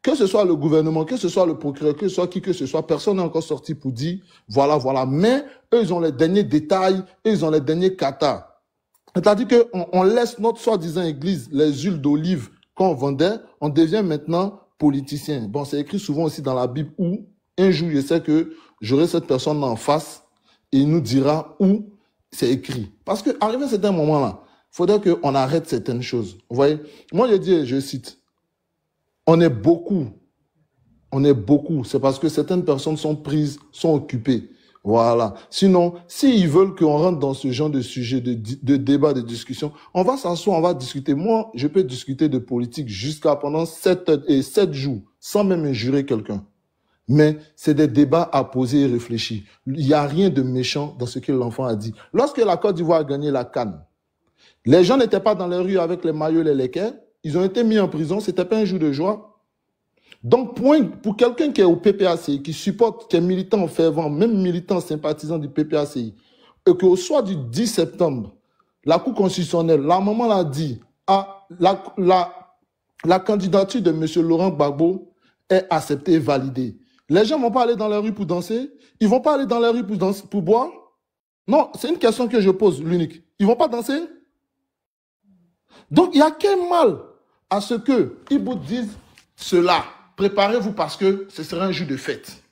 que ce soit le gouvernement, que ce soit le procureur, que ce soit qui que ce soit, personne n'est encore sorti pour dire, voilà. Mais, eux, ils ont les derniers détails, eux, ils ont les derniers katas. C'est-à-dire qu'on laisse notre soi-disant église, les huiles d'olive qu'on vendait, on devient maintenant politicien. Bon, c'est écrit souvent aussi dans la Bible où un jour, je sais que j'aurai cette personne en face et il nous dira où c'est écrit. Parce qu'arrivé à certains moments-là, il faudrait qu'on arrête certaines choses. Vous voyez? Moi, je dis, je cite, on est beaucoup. C'est parce que certaines personnes sont prises, sont occupées. Voilà. Sinon, s'ils veulent qu'on rentre dans ce genre de sujet, de débat, de discussion, on va s'asseoir, on va discuter. Moi, je peux discuter de politique jusqu'à pendant 7 jours, sans même injurer quelqu'un. Mais c'est des débats à poser et réfléchir. Il n'y a rien de méchant dans ce que l'enfant a dit. Lorsque la Côte d'Ivoire a gagné la CAN, les gens n'étaient pas dans les rues avec les maillots et les léquets. Ils ont été mis en prison. C'était pas un jour de joie. Donc, pour quelqu'un qui est au PPACI, qui supporte, qui est militant fervent, même militant sympathisant du PPACI, et qu'au soir du 10 septembre, la Cour constitutionnelle, la maman l'a dit, la candidature de M. Laurent Gbagbo est acceptée et validée. Les gens ne vont pas aller dans la rue pour danser. Ils ne vont pas aller dans la rue pour boire. Non, c'est une question que je pose, l'unique. Ils ne vont pas danser. Donc, il n'y a qu'un mal à ce que Ibou dise cela. Préparez-vous parce que ce sera un jour de fête.